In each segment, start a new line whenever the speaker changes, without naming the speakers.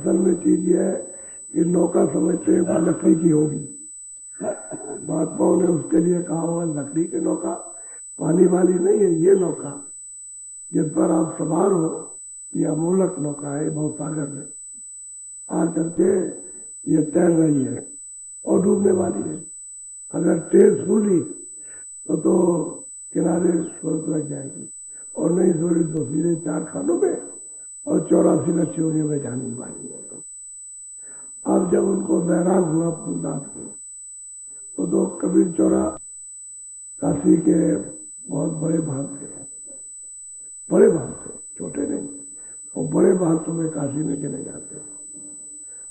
असल में चीज ये है कि नौका समझते हैं कि लकड़ी की होगी। महात्माओं ने उसके लिए कहा हुआ लकड़ी की नौका, पानी वाली नहीं है ये नौका, जिस पर आप सवार हो, ये अमूलक नौका है, बहुत सागर में आ करके ये तैर रही है और डूबने वाली है। अगर तेज सूली तो किनारे सूरत लग जाएगी, और नहीं सूली तो सीधे 4 खानों में और 84 लक्ष्यों में जाने वाली है। अब जब उनको बैराग हुआ फूलदास को, तो कबीर चौरा काशी के बहुत बड़े भाग थे, बड़े भाग थे, छोटे नहीं, और बड़े भाग तुम्हें काशी में गिने जाते हैं।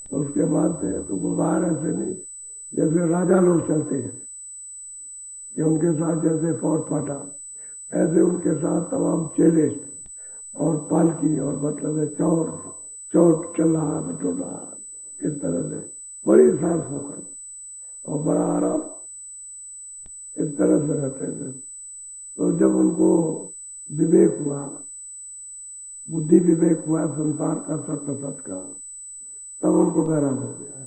तो उसके बाद से तो बाहर ऐसे नहीं जैसे राजा लोग चलते हैं कि उनके साथ जैसे फौज फाटा, ऐसे उनके साथ तमाम चेले और पालकी और मतलब है चौट चल रहा बटोर रहा, इस तरह से बड़ी सांस होकर और बड़ा आराम, इस तरह से रहते थे। तो जब उनको विवेक हुआ, बुद्धि विवेक हुआ संसार का, सत्य सत का, तब उनको बैराग हो गया।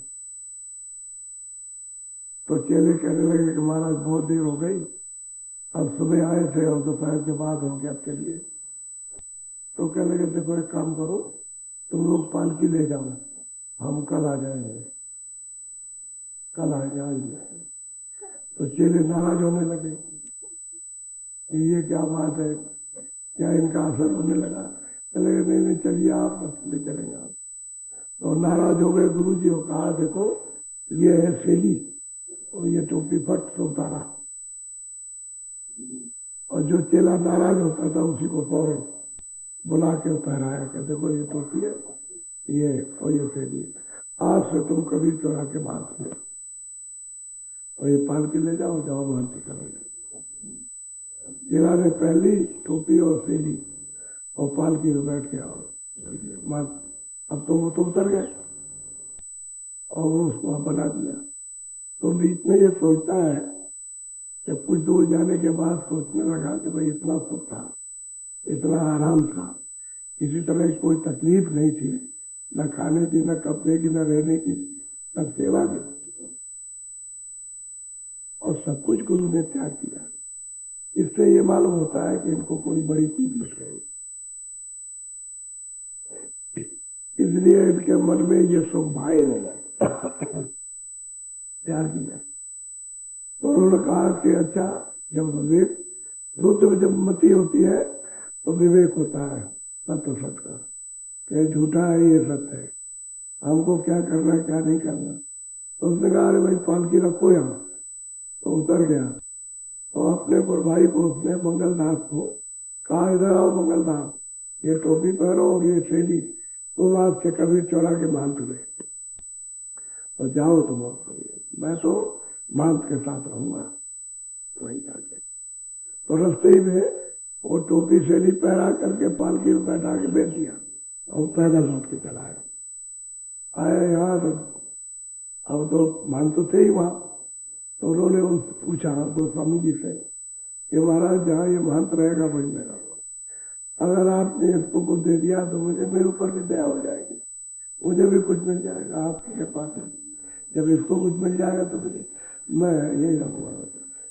तो चेले कहने लगे कि महाराज बहुत देर हो गई, अब सुबह आए थे और दोपहर के बाद हो गया, अब चलिए। तो कहने लगे देखो एक काम करो, तुम लोग पालकी ले जाओ, हम कल आ जाएंगे, कल आ जाएंगे। तो चेले नाराज होने लगे कि ये क्या बात है, क्या इनका असर होने लगा। कहने लगे नहीं चलिए आप, बस ले चलेंगे आप। तो नाराज हो गए गुरु जी, और कहा देखो ये है सेली, और ये टोपी फट से उतारा, और जो चेला नाराज होता था उसी को फौरन बुला के पहराया कि देखो ये टोपी है, ये और ये सेली, आज से तुम कबीर चौरा के बात में, और ये पालकी ले जाओ, जाओ भर्ती करो। चेला ने पहली टोपी और सेली और पालकी में बैठ के आओ, अब तो वो तो उतर गए और वो उसको बना दिया। तो बीच में ये सोचता है कि कुछ दूर जाने के बाद सोचने लगा कि भाई इतना सुख था, इतना आराम था, किसी तरह की कोई तकलीफ नहीं थी, न खाने की, न कपड़े की, न रहने की, न सेवा की, और सब कुछ गुरु ने त्याग किया। इससे ये मालूम होता है कि इनको कोई बड़ी चीज मिल गई, इसलिए इनके मन में ये सुख भाई नहीं त्याग किया। तो उन्होंने कहा कि अच्छा, जब विवेक शुद्ध जब मति होती है तो विवेक होता है सत्य सत्य का, कि झूठा है ये सत्य है, हमको क्या करना है क्या नहीं करना। तो उसने कहा अरे भाई पालकी रखो यहाँ, तो उतर गया। तो अपने भाई को, उसने मंगलदास को कहा इधर आओ मंगलदास, ये टोपी पहनो और ये थैली, तुम आज से कबीर चौरा के महंत हुए, तो जाओ तुम, मैं तो महंत के साथ रहूंगा वहीं जाके। तो रास्ते में वो टोपी थैली पहरा करके पालकी में बैठा के बेच दिया और पैदल लौट के चला आया यार। अब तो महंत तो थे ही वहां, तो उन्होंने उनसे पूछा गोस्वामी जी से कि महाराज जहाँ ये महंत रहेगा वही मेरा, अगर आपने इसको कुछ दे दिया तो मुझे मेरे ऊपर भी दया हो जाएगी, मुझे भी कुछ मिल जाएगा आपके पास। जब इसको कुछ मिल जाएगा तो मुझे, मैं यही रहूंगा।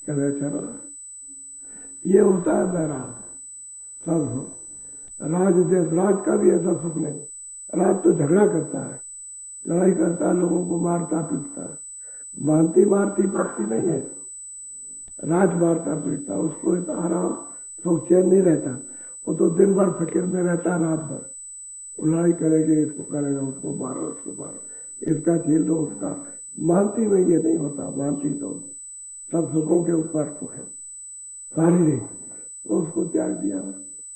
कहते चलो, ये होता है बैराग। सब राज का भी ऐसा सुख नहीं, राज तो झगड़ा करता है, लड़ाई करता है, लोगों को मारता पीटता है, मानती मारती पड़ती नहीं है, राज मारता पीटता, उसको इतना आराम सुख चैन नहीं रहता, वो तो दिन भर फिक्र में रहता, रात भर लड़ाई करेंगे, इसको करेगा, उसको मारो, उसको मारो, इसका छीन लो, उसका। मानती में ये नहीं होता, मानती तो सब सुखों के ऊपर तो है शारीरिक, तो उसको त्याग दिया,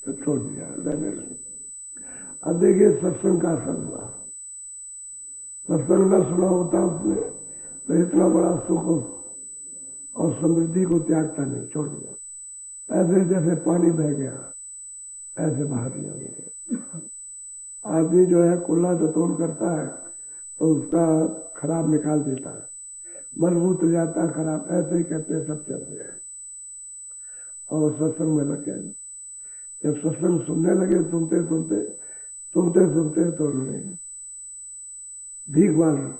तो छोड़ दिया, रहने लगे। अब देखिए सत्संग का असर हुआ, सत्संग न सुना होता उसने तो इतना बड़ा सुख और समृद्धि को त्यागता नहीं, छोड़ दिया। ऐसे जैसे पानी बह गया ऐसे बहा दिया। आदमी जो है कुल्ला जतोन करता है तो उसका खराब निकाल देता है, मजबूत हो जाता है खराब, ऐसे ही कहते हैं सब चलते हैं। और सत्संग में लगे, जब सत्संग सुनने लगे, सुनते सुनते तो उन्होंने भीख मांगी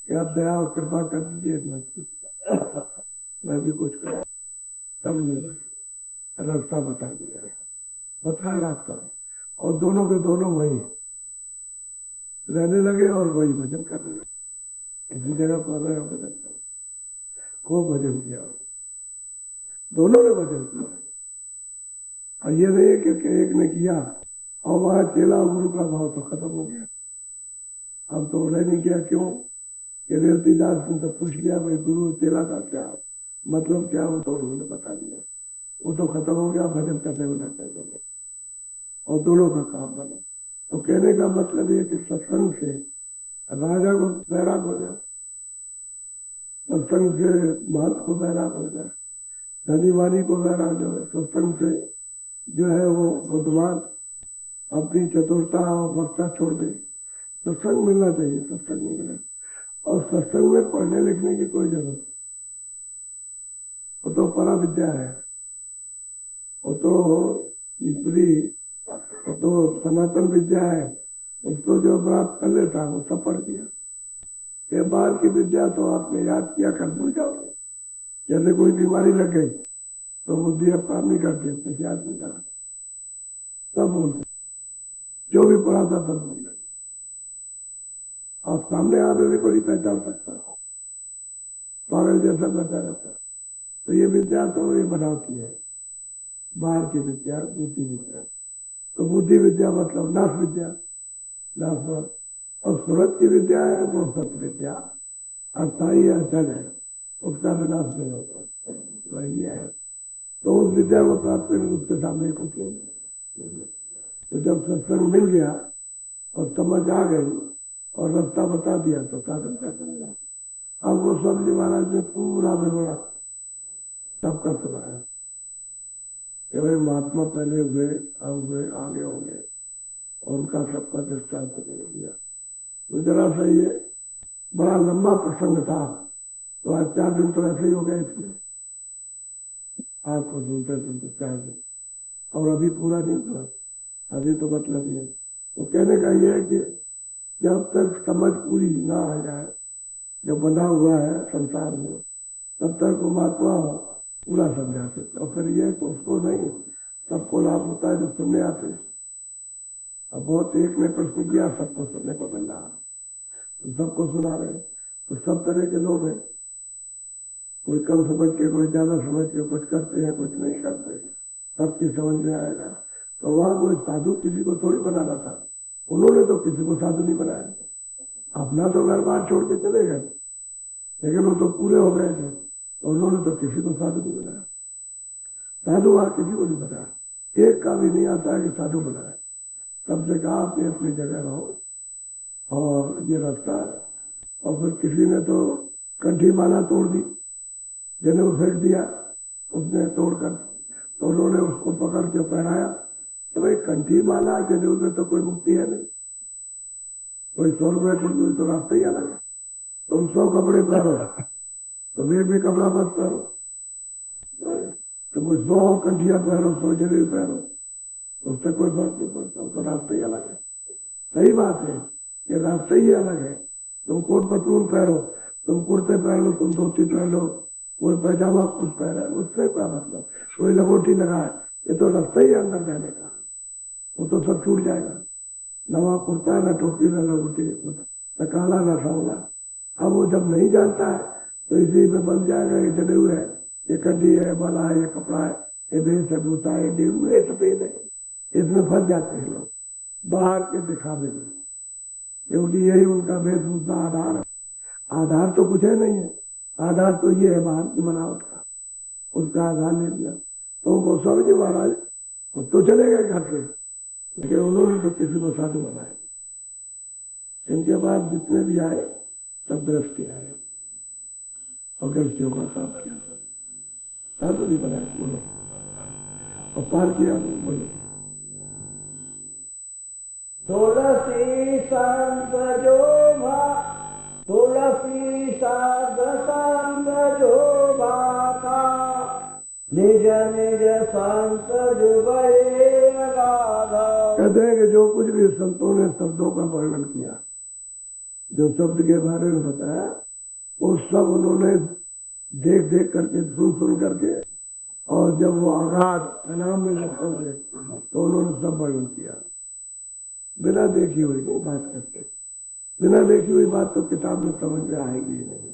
कि आप दया और कृपा कर दीजिए, मैं भी कुछ करूँ। तब रास्ता बता दिया, बताया रास्ता, और दोनों के दोनों वही रहने लगे और वही भजन करने लगे। किसी जगह पर रहे भजन कर, खूब भजन किया, दोनों ने भजन किया। और ये नहीं कि एक ने किया और वहां चेला गुरु का भाव तो खत्म हो गया। अब तो रह नहीं गया। क्यों कि रेवतीदास ने तो पूछ लिया भाई गुरु चेला का क्या मतलब क्या हो, तो उन्होंने बता दिया, वो तो खत्म हो गया। भजन करने वाला दोनों, और दोनों का काम बना। तो कहने का मतलब ये कि सत्संग से राजा को बैराग हो जाए, सत्संग से महंत को बैराग हो जाए, धनी वानी को बैराग हो जाए, सत्संग से जो है वो बुद्धवान अपनी चतुरता और वक्ता छोड़ दे। सत्संग मिलना चाहिए, सत्संग मिलना। और सत्संग में पढ़ने लिखने की कोई जरूरत नहीं, वो तो परा विद्या है, वो तो ईश्वरी, वो तो सनातन विद्या है। उसको जो प्राप्त कर लेता है वो सब पढ़ दिया। ये बाहर की विद्या तो आपने याद किया कर भूल जाओगे। जैसे कोई बीमारी लग गई तो बुद्धि अब काम नहीं करती, उससे याद नहीं करा, सब बोलते, जो भी पढ़ा था सब बोल रहे। और सामने आने को नहीं पहचान सकता, पागल जैसा बैठा रहता। तो ये विद्या तो ये बनावटी है, बाहर की विद्या, बुद्धि विद्या। तो बुद्धि विद्या मतलब नाश विद्या, नाश। और सूरत की विद्या है वो सत्य विद्या, अस्थायी अचल है, उसका विनाश नहीं होता, वही है। तो उस विद्या को प्राप्त करने उसके सामने कुछ नहीं। तो जब सत्संग मिल गया और समझ आ गई और रास्ता बता दिया तो साधन क्या करेगा। अब वो स्वामी महाराज ने पूरा विवरण सबका सुनाया कि भाई महात्मा पहले हुए, अब हुए, आगे होंगे, और उनका सबका दृष्टांत कर दिया। तो जरा सा ये बड़ा लंबा प्रसंग था, तो आज 4 दिन तो ऐसे ही हो गए इसमें, आपको सुनते सुनते 4 दिन, और अभी पूरा नहीं हुआ, अभी तो मतलब ये। तो कहने का ये है कि जब तक समझ पूरी ना आ जाए जो बना हुआ है संसार में, तब तक वो महात्मा पूरा समझाते। और फिर ये तो उसको नहीं, सबको लाभ होता है जो सुनने आते हैं। अब बहुत एक ने प्रश्न किया, सबको सुनने को मिल रहा, तो सबको सुना रहे। तो सब तरह के लोग हैं, कोई कम समझ के, कोई ज्यादा समझ के, कुछ करते हैं कुछ नहीं करते, सबकी समझ में आएगा। तो वहां कोई साधु किसी को थोड़ी बनाना था, उन्होंने तो किसी को साधु नहीं बनाया, अपना तो घर बार छोड़ के चले गए, लेकिन वो तो पूरे हो गए थे, तो उन्होंने तो किसी को साधु नहीं बनाया। साधु वहां किसी को नहीं बनाया, एक का भी नहीं आता है कि साधु बनाया। सबसे कहा अपनी अपनी जगह रहो, और ये रास्ता है। और फिर किसी ने तो कंठी माला तोड़ दी, जनेऊ फेंक दिया उसने तोड़कर, तो उन्होंने उसको पकड़ के पहनाया। तो भाई कंठी माला जनेऊ में तो कोई मुक्ति है नहीं, कोई 100 रुपये कुछ तो रास्ता ही अलग है। तुम 100 कपड़े पहनो, तुम एक भी कपड़ा मत पहनो, तो कोई 100 कंठियां पहनो, 100 जनेऊ पहनो, उससे कोई फर्क नहीं पड़ता, तो रास्ता ही अलग है। सही बात है कि रास्ता ही अलग है। तुम कोट पतलून पहनो, तुम कुर्ते पहनो, तुम धोती पहनो, कोई पैजामा कुछ पहना, उससे क्या मतलब, कोई लंगोटी लगाए, ये तो रास्ता ही अंदर जाने का, वो तो सब छूट जाएगा। नवा कुर्ता, न टोपी, न लंगोटी, न काला न सांवला। अब वो जब नहीं जानता है तो इसी में बन जाएगा, ये जनेऊ है, ये कंठी है, माला है, ये कपड़ा है, ये भेष है, भूसा है, गेहूं है, सफेद है, इसमें फंस जाते हैं लोग बाहर के दिखावे में, क्योंकि यही उनका वेशभूषा आधार है। आधार तो कुछ है नहीं है, आधार तो ये है बाहर की बनावट का, उसका आधार ले लिया। तो गोस्वामी जी महाराज तो चले गए घर से, लेकिन उन्होंने तो किसी को साधु बनाया। इनके बाद जितने भी आए सब गृहस्थी आए, और गृहस्थियों का काम किया, साधु नहीं बनाया बोलो, और पार किया बोलो।
तुलसी संत जो तुलसी संत जो भाता, निज निज संत जुबे गाधा।
कहते हैं कि जो कुछ भी संतों ने शब्दों का वर्णन किया, जो शब्द के बारे में बताया वो सब उन्होंने देख देख करके सुन करके, और जब वो आगाज इनाम में जब पहुंचे तो उन्होंने सब वर्णन किया। बिना देखी हुई नहीं बात करते, बिना देखी हुई बात तो किताब में समझ में आएगी नहीं।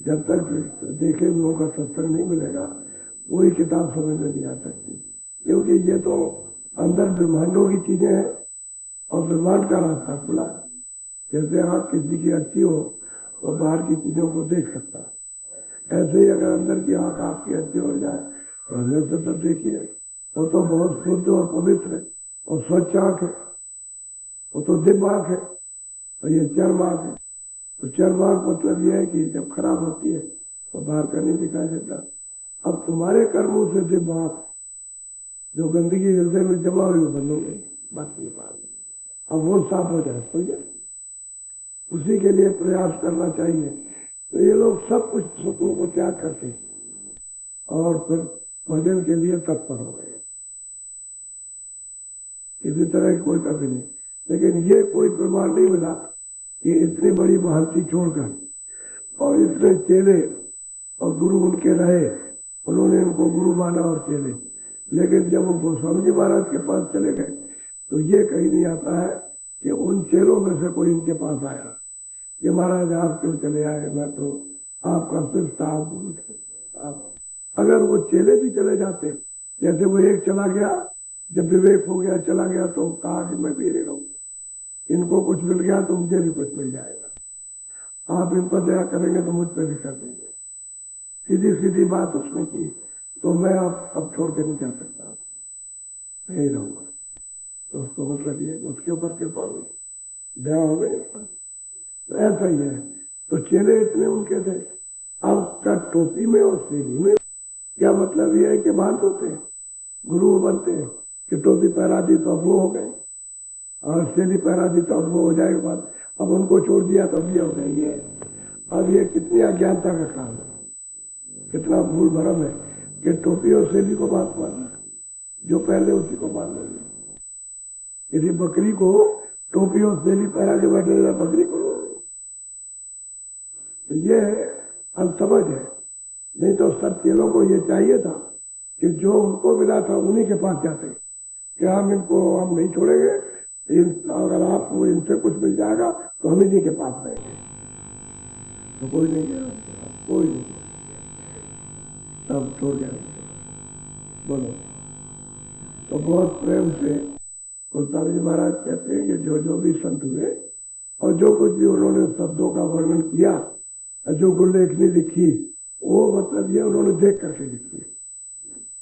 जब तक देखे हुओं का सत्संग नहीं मिलेगा वही किताब समझ में नहीं आ सकती, क्योंकि ये तो अंदर ब्रह्मांडों की चीजें हैं और ब्रह्मांड का रास्ता खुला है। जैसे आँख किसी की अच्छी हो तो बाहर की चीजों को देख सकता है, ऐसे ही अगर अंदर की आँख आपकी अच्छी हो जाए तो अंदर से तब देखिए, वो तो बहुत शुद्ध और पवित्र है और स्वच्छ आँख है, वो तो दिव्य आँख है। और ये चर्म आँख है, तो चर्म आँख मतलब यह है कि जब खराब होती है तो बाहर का नहीं दिखाई देता। अब तुम्हारे कर्मों से दिव्य आँख जो गंदगी हृदय में जमा हुई बंद हो गई, बात ये बात, अब वो साफ हो जाए तो ये उसी के लिए प्रयास करना चाहिए। तो ये लोग सब कुछ सुखों को त्याग करके और फिर भजन के लिए तत्पर हो गए। किसी तरह की कोई कमी नहीं, लेकिन ये कोई प्रमाण नहीं मिला कि इतनी बड़ी महांति छोड़कर और इतने चेले और गुरु उनके रहे, उन्होंने उनको गुरु माना और चेले, लेकिन जब वो गोस्वामी जी महाराज के पास चले गए तो ये कहीं नहीं आता है कि उन चेलों में से कोई इनके पास आया कि महाराज आप क्यों चले आए, मैं तो आपका सिर्फ साफ गुरु थे। आप अगर वो चेले भी चले जाते, जैसे वो एक चला गया, जब विवेक हो गया चला गया तो कहा कि मैं भी रहूं, इनको कुछ मिल गया तो मुझे भी कुछ मिल जाएगा, आप इन पर दया करेंगे तो मुझ पर भी कर देंगे। सीधी सीधी बात उसने की, तो मैं अब छोड़ के नहीं जा सकता, नहीं रहूंगा। तो उसको मतलब ये उसके ऊपर कृपा हुई, दया हो गई, तो ऐसा ही है। तो चेले इतने उनके थे, अब का टोपी में और सेली में क्या मतलब ये है कि भांत होते हैं, गुरु बनते हैं कि टोपी पहरा दी तो अब वो हो गए, और सेली पहरा दी तो अब वो हो जाएगा बात, अब उनको छोड़ दिया तो अब ये हो गए। ये अब ये कितनी अज्ञानता का काम है, कितना भूल भरम है कि टोपी और सेली को बात मानना, जो पहले उसी को मान लेंगे। किसी बकरी को टोपी और सेली पहरा के बैठे बकरी को, तो ये अनसमझ है। नहीं तो सब चेलों को ये चाहिए था कि जो उनको मिला था उन्हीं के पास जाते कि हम नहीं छोड़ेंगे, अगर आपको इनसे कुछ मिल जाएगा तो हम इन्हीं के पास रहेंगे। तो कोई नहीं गया, कोई नहीं, सब छोड़ गया। बोलो, तो बहुत प्रेम से गोस्वामी जी महाराज कहते हैं कि जो भी संत हुए और जो कुछ भी उन्होंने शब्दों का वर्णन किया, जो गुरुलेखनी लिखी, वो मतलब ये उन्होंने देख करके लिखी,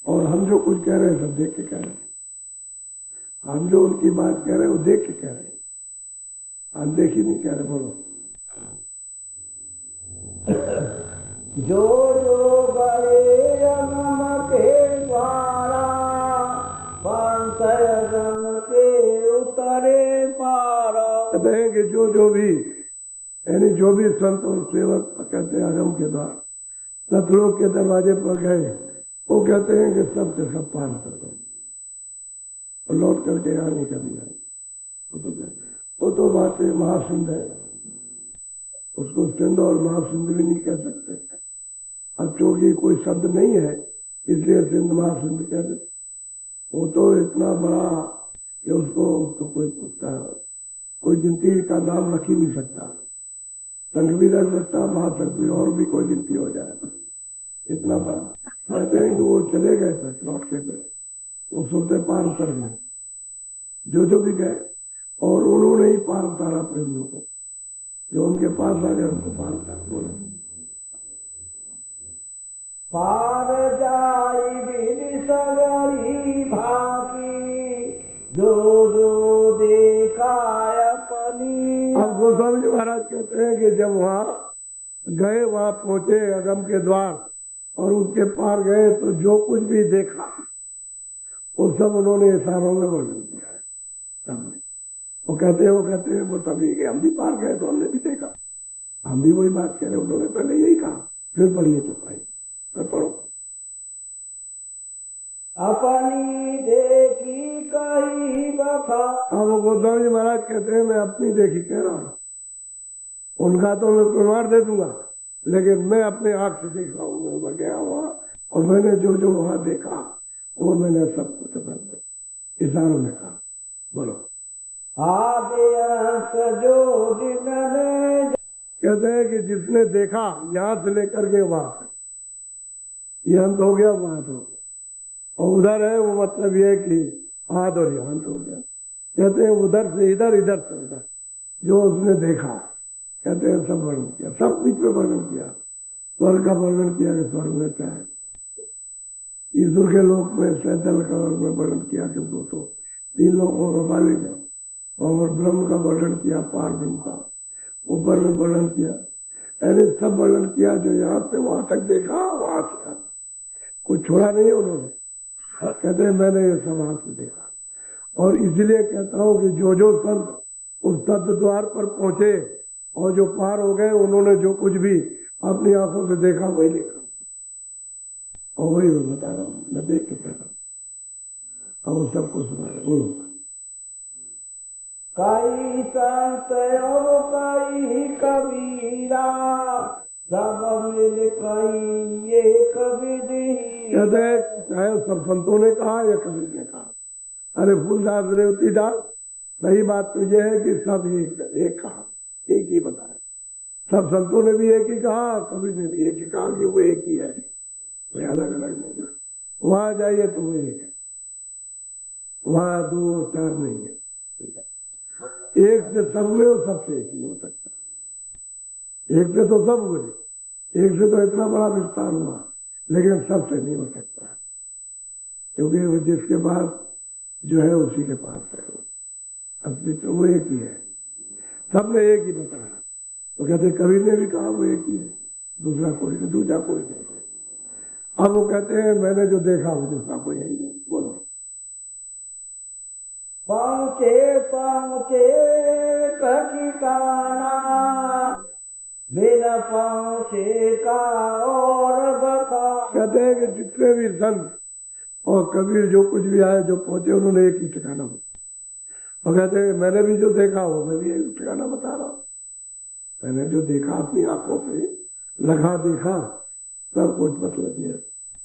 और हम जो कुछ कह रहे हैं सब देख के कह रहे हैं। हम जो उनकी बात कह रहे हैं वो देख के कह रहे हैं, हम देख ही नहीं कह रहे। बोलो,
जो जो गए अगम के द्वारा, पंचयन के उतरे पारा।
कहते हैं कि जो भी, यानी जो भी संत और सेवक कहते हैं अगम के द्वार, सतलोक के दरवाजे पर गए, वो कहते हैं कि सब के सब पार कर दो और लौट करके यहाँ नहीं कभी आए। वो तो बात महासिंध है, उसको सिंध और महासिंध भी नहीं कह सकते। अब चूंकि कोई शब्द नहीं है इसलिए सिंध महासिंध कह देते। वो तो इतना बड़ा कि उसको तो कोई गिनती का नाम रख ही नहीं सकता। संघ भी रख सकता, महासंघ भी, और भी कोई गिनती हो जाए, इतना बड़ा। कहते हैं कि वो चले गए थे लौट के पे, वो सुनते पार उतर गए, जो भी गए, और उन्होंने ही पार उतारा प्रेमियों को, जो उनके पास आ गए उनको पार उतारा। बोले,
पार जाई विधि सगरी भाकी, जो जो देखा अपनी।
अब गोस्वामी जी महाराज कहते हैं कि जब वहां गए, वहां पहुंचे अगम के द्वार और उसके पार गए, तो जो कुछ भी देखा वो सब उन्होंने इशारों में वर्णन किया है। वो कहते हैं वो तभी कि हम भी पार गए तो हमने भी देखा, हम भी वही बात कह रहे हैं, उन्होंने पहले यही कहा, फिर पढ़िए चुपाई, फिर पढ़ो।
अपनी देखी कही बखा।
अब गोस्वामी जी महाराज कहते हैं मैं अपनी देखी कह रहा हूँ, उनका तो मैं प्रमाण दे दूंगा, लेकिन मैं अपने आंख से देख रहा हूँ। मैं गया वहां और मैंने जो जो वहां देखा वो मैंने सब कुछ इशारों में कहा। बोलो।
जो जिन्होंने
कहते हैं कि जिसने देखा यहां से लेकर के वहां तक, ये अंत हो गया वहां तो, और उधर है वो मतलब ये कि हाथ और ये अंत हो गया। कहते हैं उधर से इधर, इधर से उधर, जो उसने देखा कहते हैं सब वर्णन किया, सब कुछ पे वर्णन किया। स्वर्ग का वर्णन किया कि स्वर्ग में क्या है, ईश्वर के लोक में सैतल का वर्णन किया कि वो तो 3 लोगों का मालिक है, और ब्रह्म का वर्णन किया, पार ब्रह्म का ऊपर में वर्णन किया। ऐसे सब वर्णन किया जो यहाँ से वहां तक देखा, वहां से कुछ छोड़ा नहीं उन्होंने। कहते हैं मैंने ये सब वहां से देखा, और इसलिए कहता हूं कि जो जो संत उस सत्य द्वार पर पहुंचे और जो पार हो गए, उन्होंने जो कुछ भी अपनी आंखों से देखा वही लिखा, और वही मैं बता रहा हूँ। मैं देख के कह रहा हूँ और सबको सुना रहा हूँ।
कई संत और कई कबीरा, सब मिल कई एक विधि।
कहते हैं चाहे सब संतों ने कहा या कबीर ने कहा, अरे फूलदास रेवती दास, सही बात तो यह है कि सब एक कहा, एक ही बताया। सब संतों ने भी एक ही कहा, कबीर ने भी एक ही कहा कि वो एक ही है, कोई अलग अलग नहीं है। वहां जाइए तो वो एक है, वहां 2 4 नहीं है। एक से सब हुए और सबसे एक नहीं हो सकता। एक से तो सब हुए, एक से तो इतना बड़ा विस्तार हुआ, लेकिन सबसे नहीं हो सकता, क्योंकि वो जिसके पास जो है उसी के पास है, असली तो वो एक ही है। सबने एक ही बताया, तो कहते कबीर ने भी कहा वो एक ही है, दूसरा कोई नहीं, दूसरा कोई नहीं है। अब वो कहते हैं मैंने जो देखा वो दूसरा कोई है ही नहीं। बोलो।
पहुँचे पहुँचे ठिकाना, बिना पहुँचे का और बता।
कहते हैं कि जितने भी संत और कबीर जो कुछ भी आए, जो पहुंचे, उन्होंने एक ही ठिकाना बताया। और कहते हैं मैंने भी जो देखा वो मैं भी एक ठिकाना बता रहा हूँ। मैंने जो देखा अपनी आंखों से लगा देखा, सब कुछ मतलब ये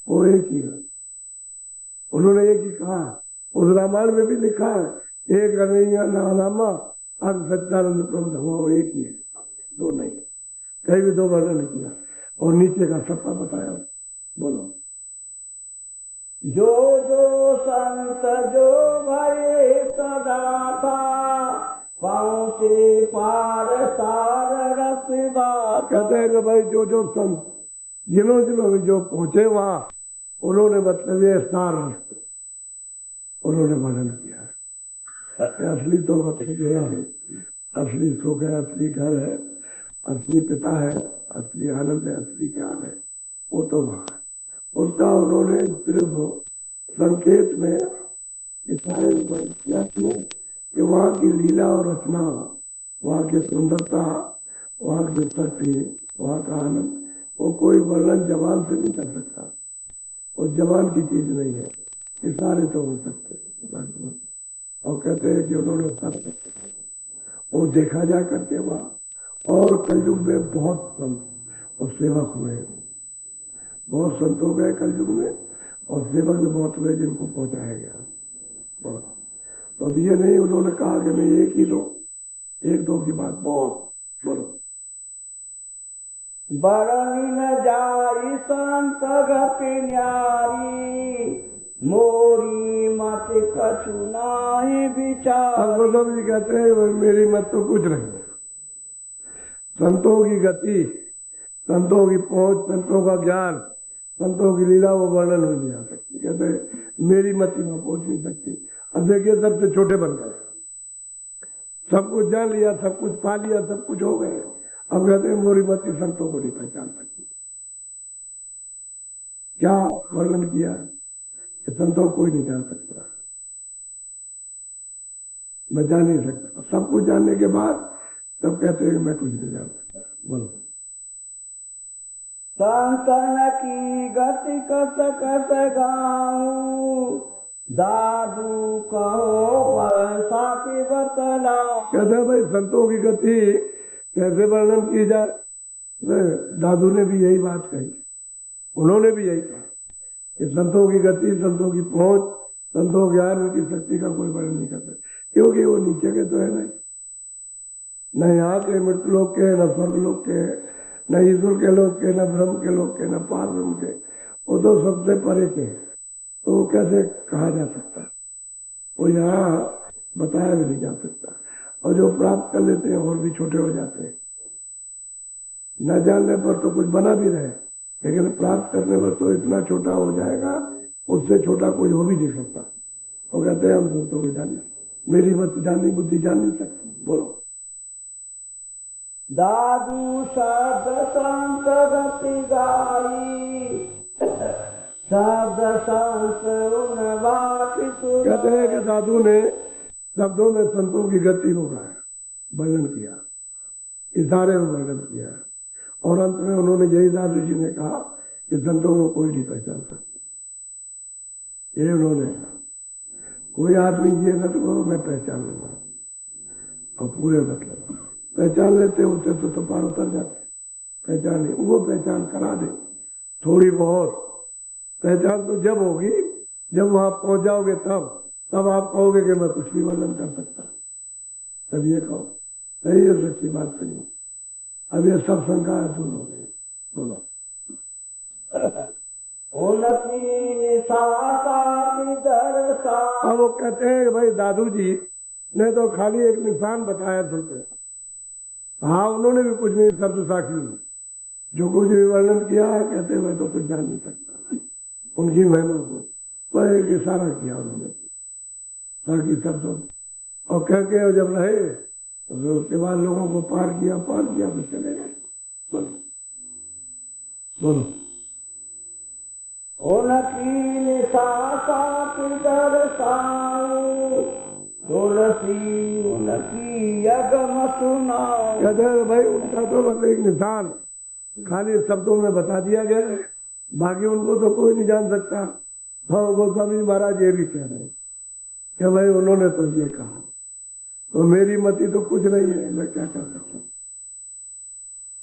वो एक ही है। उन्होंने एक ही कहा, उस रामायण में भी लिखा है, एक नामा अग सच्चानंद प्रबंध हुआ, वो एक ही है, 2 नहीं, कहीं भी 2 वर्णन नहीं किया, और नीचे का सबका बताया। बोलो।
जो जो संत जो भये सदा था, पहुँचे पार सार रसवा।
कहते हैं कि भाई जो जो संत जिन्होंने भी जो पहुंचे वहां, उन्होंने मतलब ये सार उन्होंने वर्णन किया है। असली तो मतलब ये है, असली सुख है, असली घर है, असली पिता है, असली आनंद है, असली ज्ञान है, वो तो वहां है। उसका उन्होंने सिर्फ संकेत में इशारे में किया कि वहां की लीला और रचना, वहां की सुंदरता, वहां की शक्ति, वहां का आनंद, वो कोई वर्णन जबान से नहीं कर सकता, वो जबान की चीज नहीं है, इशारे तो हो सकते। और कहते हैं कि उन्होंने सब वो देखा जा करके वहां। और कलयुग में बहुत संत और सेवक हुए, बहुत संत हो गए कलयुग में, और सेवक भी बहुत हुए जिनको पहुंचाया गया। तो अब ये नहीं उन्होंने कहा कि मैं एक ही दो, 1 2 की बात बहुत। बोलो।
बरनी न जाई संत गति न्यारी, मोरी मत कछु नाही विचार।
अब गौतम जी कहते हैं मेरी मत तो कुछ नहीं, संतों की गति, संतों की पहुंच, संतों का ज्ञान, संतों की लीला वो वर्णन हो नहीं आ सकती। कहते हैं मेरी मति में पहुंच नहीं सकती। अब देखिए सबसे छोटे बन गए, सब कुछ जान लिया, सब कुछ पा लिया, सब कुछ हो गए, अब कहते हैं मोरी मति संतों को नहीं पहचान सकती। क्या वर्णन किया कि संतों को कोई नहीं जान सकता, मैं जान नहीं सकता। सब कुछ जानने के बाद तब कहते हैं मैं कुछ नहीं जान सकता। बोलो।
संतन की गति कस कस गाऊं, दादू कहो वर्षा की बतला।
कहते हैं भाई संतों की गति कैसे वर्णन की जाए? दादू ने भी यही बात कही, उन्होंने भी यही कहा कि संतों की गति, संतों की पहुंच, संतों के ज्ञान, उनकी शक्ति का कोई वर्णन नहीं कर सकते, क्योंकि वो नीचे के तो है नहीं, न यहाँ के मृतलोक के, न स्वर्गलोक के, न ईश्वर के लोक के, न ब्रह्म के लोक के, न पार ब्रह्म के, वो तो सबसे परे के। तो वो कैसे कहा जा सकता? वो यहाँ बताया भी नहीं जा सकता। और जो प्राप्त कर लेते हैं और भी छोटे हो जाते हैं। न जानने पर तो कुछ बना भी रहे, लेकिन प्राप्त करने पर तो इतना छोटा हो जाएगा, उससे छोटा कोई हो भी नहीं सकता। वो कहते हैं हम संतों को जाने, मेरी मत जानी, बुद्धि जान नहीं सकती। बोलो।
दादू शब्द संत गति गाई, शब्द संत उन वापि
कहते हैं कि साधु ने शब्दों में संतों की गति को गाया, वर्णन किया, इशारे में वर्णन किया, और अंत में उन्होंने यही दादू जी ने कहा कि संतों को कोई नहीं पहचान सकता। ये उन्होंने, कोई आदमी ये न तो मैं पहचान लूंगा, और पूरे मतलब पहचान लेते होते तो पार उतर जाते। पहचान नहीं, वो पहचान करा दे थोड़ी बहुत। पहचान तो जब होगी जब वहां पहुंच जाओगे, तब आप कहोगे कि मैं कुछ भी वर्णन कर सकता, तब ये कहो सही है, सच्ची बात सही। अब ये सब शंका दूर हो गई। बोलो। अब वो कहते हैं भाई दादू जी ने तो खाली एक निशान बताया तुमसे। हाँ, उन्होंने भी कुछ नहीं शब्द साक्षी जो कुछ भी वर्णन किया, कहते मैं तो कुछ जान नहीं सकता। उनकी महिमा को पर एक इशारा किया उन्होंने, ताकि शब्दों और कह के जब रहे तो उसके बाद लोगों को पार किया तो चले गए। बोलो बोलो।
उनकी तुलसी उनकी यज्ञ सुनाओ।
कहते हैं भाई उनका तो बस एक निशान खाली शब्दों में बता दिया गया है, बाकी उनको तो कोई नहीं जान सकता। हाँ, गोस्वामी महाराज ये भी कह रहे हैं कि भाई उन्होंने तो ये कहा, तो मेरी मति तो कुछ नहीं है, मैं क्या कर सकता हूँ?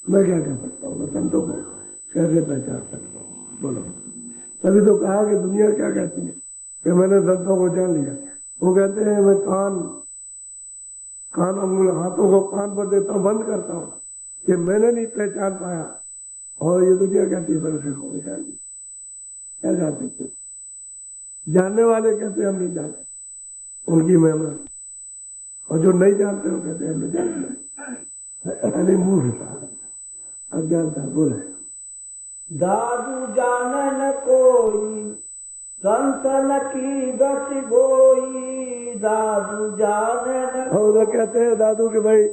मैं क्या कर सकता हूँ? मैं संतों को कैसे पहचान सकता हूँ? बोलो। तभी तो कहा कि दुनिया क्या कहती है कि मैंने संतों को जान लिया। वो कहते हैं मैं कान अंगुल हाथों को कान पर देता हूँ, बंद करता हूँ कि मैंने नहीं पहचान पाया, और ये दुनिया कहती है को जान ली। क्या जान सकते? जानने वाले कहते हम नहीं जानते, उनकी महिमा। और जो नहीं जानते हो कहते हैं जानते, मूर्खता, अज्ञानता। बोले।
दादू जानन कोई संतन की गति गोई, दादू जानन।
और कहते हैं दादू के भाई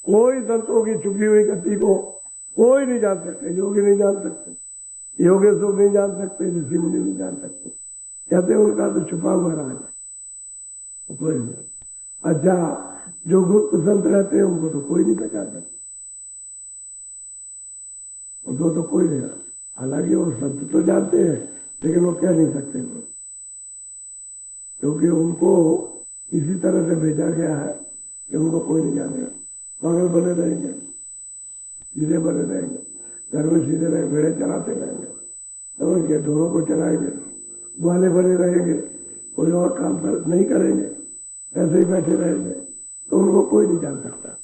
कोई संतों की छुपी हुई गति को कोई नहीं जान सकते। योगी नहीं जान सकते, योगेश्वर नहीं जान सकते, ऋषि मुनि नहीं जान सकते। कहते हैं उनका तो छुपा हुआ राज है, कोई नहीं। अच्छा, जो गुप्त संत रहते हैं उनको तो कोई नहीं पहचान सकता, उनको तो कोई नहीं। हालांकि वो संत तो जानते हैं, लेकिन वो कह नहीं सकते, क्योंकि उनको इसी तरह से भेजा गया है कि उनको कोई नहीं जानेगा। पागल बने रहेंगे, सीधे बने रहेंगे, घर में सीधे रहे, भेड़े चलाते रहेंगे, समझ ढोरों को चलाएंगे, ग्वाले बने रहेंगे, कोई और काम नहीं करेंगे, ऐसे ही बैठे रहेंगे, तो उनको कोई नहीं जान सकता।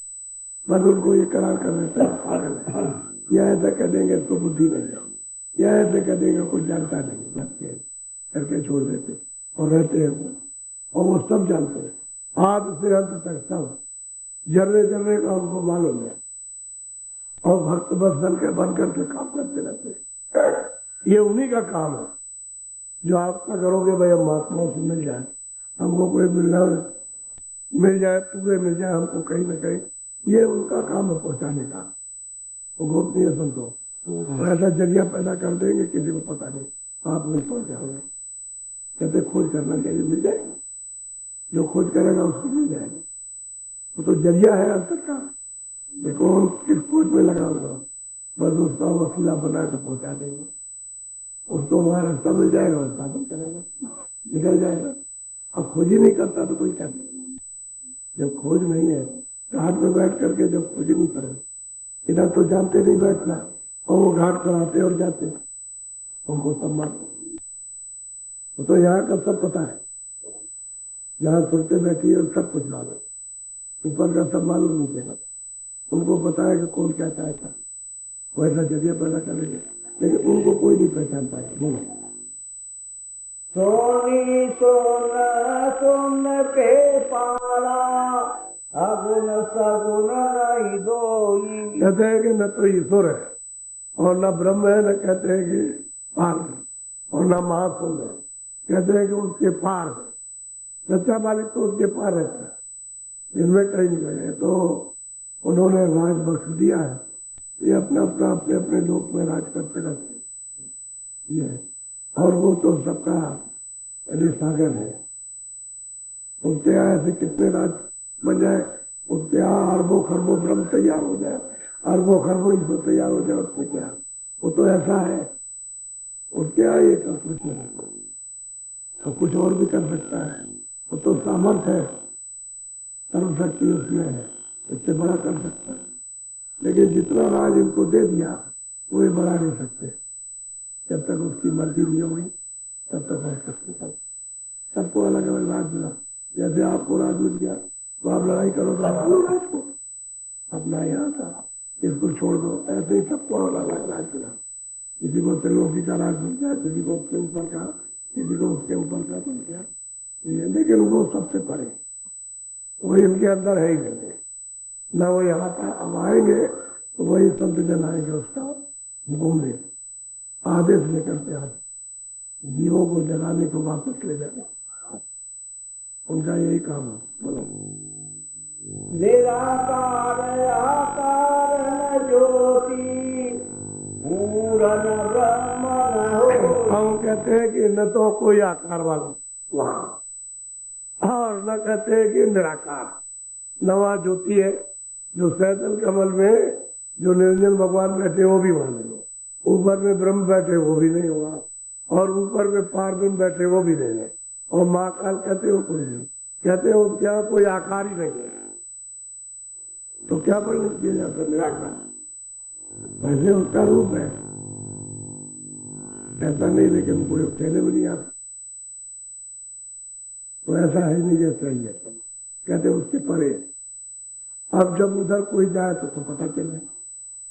बस उनको ये करार कर देता है पागल है, या ऐसा कह देंगे इसको बुद्धि नहीं है, या ऐसे कह देंगे कुछ जानता नहीं, बस करके छोड़ देते और रहते हैं वो। और वो सब जानते हैं, आदि से अंत तक सब जर्रे जर्रे का उनको मालूम है, और भक्त बस बन करके काम करते रहते हैं। ये उन्हीं का काम है जो आपका करोगे भाई हम महात्माओं से मिल जाए, हमको कोई मिलना मिल जाए, पूरे मिल जाए हमको कहीं ना कहीं, ये उनका काम है पहुंचाने का। वो गोपनीय संतों ऐसा जरिया पैदा कर देंगे किसी को पता नहीं, आप नहीं पहुंच जाओगे। कहते खोज करना चाहिए, मिल जाएगी, जो खोज करेगा उसको मिल जाएगी। वो तो जरिया है अंतर का, देखो किस खोज में लगा हुआ, बस उसका वसीला बना के पहुंचा देंगे, उसको वहां रास्ता मिल जाएगा, और साधन करेगा, निकल जाएगा। अब खोज ही नहीं करता तो कोई क्या करेगा? जब खोज नहीं है तो हाथ में बैठ करके जब खोज नहीं करे इधर तो जानते नहीं बैठना, और वो घाट पर आते और जाते, उनको सम्मान। तो यहाँ का सब पता है, जहाँ सुनते बैठी है सब कुछ मालूम, ऊपर का सब मालूम नहीं देगा। उनको पता है कि कौन क्या चाहता है, वैसा जगह पैदा करेंगे, लेकिन उनको कोई नहीं पहचान पाएगा। बोलो।
सोनी सोन सुन के पाला, अगुन सगुन नहीं दोई।
कहते हैं कि न तो ईश्वर है और न ब्रह्म है, न कहते हैं कि पार है, और न महाशून्य है, कहते हैं कि उसके पार है। सच्चा मालिक तो उसके पार रहता है, इनमें कहीं नहीं गए। तो उन्होंने राज बख्श दिया है, ये अपना अपना अपने अपने लोक में राज करते रहते ये, और वो तो सबका सागर है। उसके यहाँ ऐसे कितने राज बन जाए, उसके यहाँ अरबों खरबों ब्रह्म तैयार हो जाए, अरबों खरबों ईश्वर तैयार हो जाए, उसमें क्या, वो तो ऐसा है। उसके यहाँ ये कर कुछ नहीं, तो कुछ और भी कर सकता है, वो तो सामर्थ्य है, सर्वशक्ति उसमें है, इससे बड़ा कर सकता है। लेकिन जितना राज इनको दे दिया वो ये बढ़ा नहीं सकते, जब तक उसकी मर्जी नहीं होगी तब तक रह सकते। सबको अलग अलग राज मिला, जैसे आपको राज मिल गया तो आप लड़ाई करो तो राज को अपना यहाँ था, इसको छोड़ दो, ऐसे ही सबको अलग अलग राज मिला। किसी को त्रिलोकी का राज मिल गया, किसी को उसके ऊपर का, किसी को उसके ऊपर का मिल गया, लेकिन वो सबसे परे, वो इनके अंदर है ही नहीं। न वो यहाँ पर अब आएंगे तो वही संत जन आएंगे उसका घूमने, आदेश लेकर के आते जीवों को जगाने को वापस ले जाने, उनका यही काम है। बोलो।
निराकार आकार न ज्योति, पूरन ब्रह्म न हो।
हम कहते हैं कि न तो कोई आकार वाला वहां, और न कहते हैं कि निराकार, नवा ज्योति है, जो सैतन कमल में जो निरंजन भगवान बैठे वो भी वहां नहीं है, ऊपर में ब्रह्म बैठे वो भी नहीं होगा, और ऊपर में पार्वती बैठे वो भी नहीं है, और महाकाल कहते हो कोई नहीं, कहते हो क्या कोई आकार ही नहीं है, तो क्या वर्णन किया जाता निराकार, वैसे उसका रूप है, ऐसा नहीं, लेकिन कोई कहने में नहीं आता, तो ऐसा है नहीं जैसा ही है, कहते उसके परे। अब जब उधर कोई जाए तो पता चले,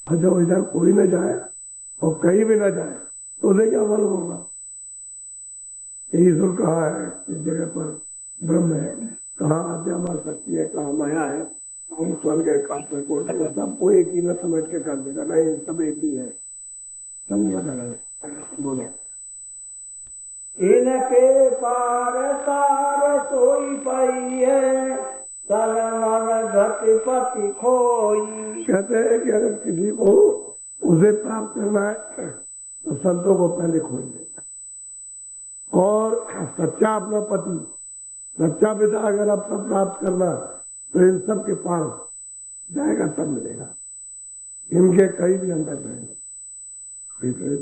और जब इधर कोई न जाए और कहीं भी न जाए तो उन्हें क्या मालूम होगा ईश्वर कहाँ है, इस जगह पर ब्रह्म है, कहाँ आज्ञा मार सकती है, कहाँ माया है, कहाँ स्वर्ग है, कहाँ पर कोई, सबको एक ही न समझ के कर देगा, नहीं सब एक ही है, समझ। बोलो।
इनके पार तार सोई पई है, तन मन गतिपति खोई।
कहते हैं कि अगर किसी को उसे प्राप्त करना है तो संतों को पहले खोज देगा, और सच्चा अपना पति, सच्चा पिता अगर आपको प्राप्त करना तो इन सब के पार जाएगा तब मिलेगा, इनके कहीं भी अंदर रहेगा।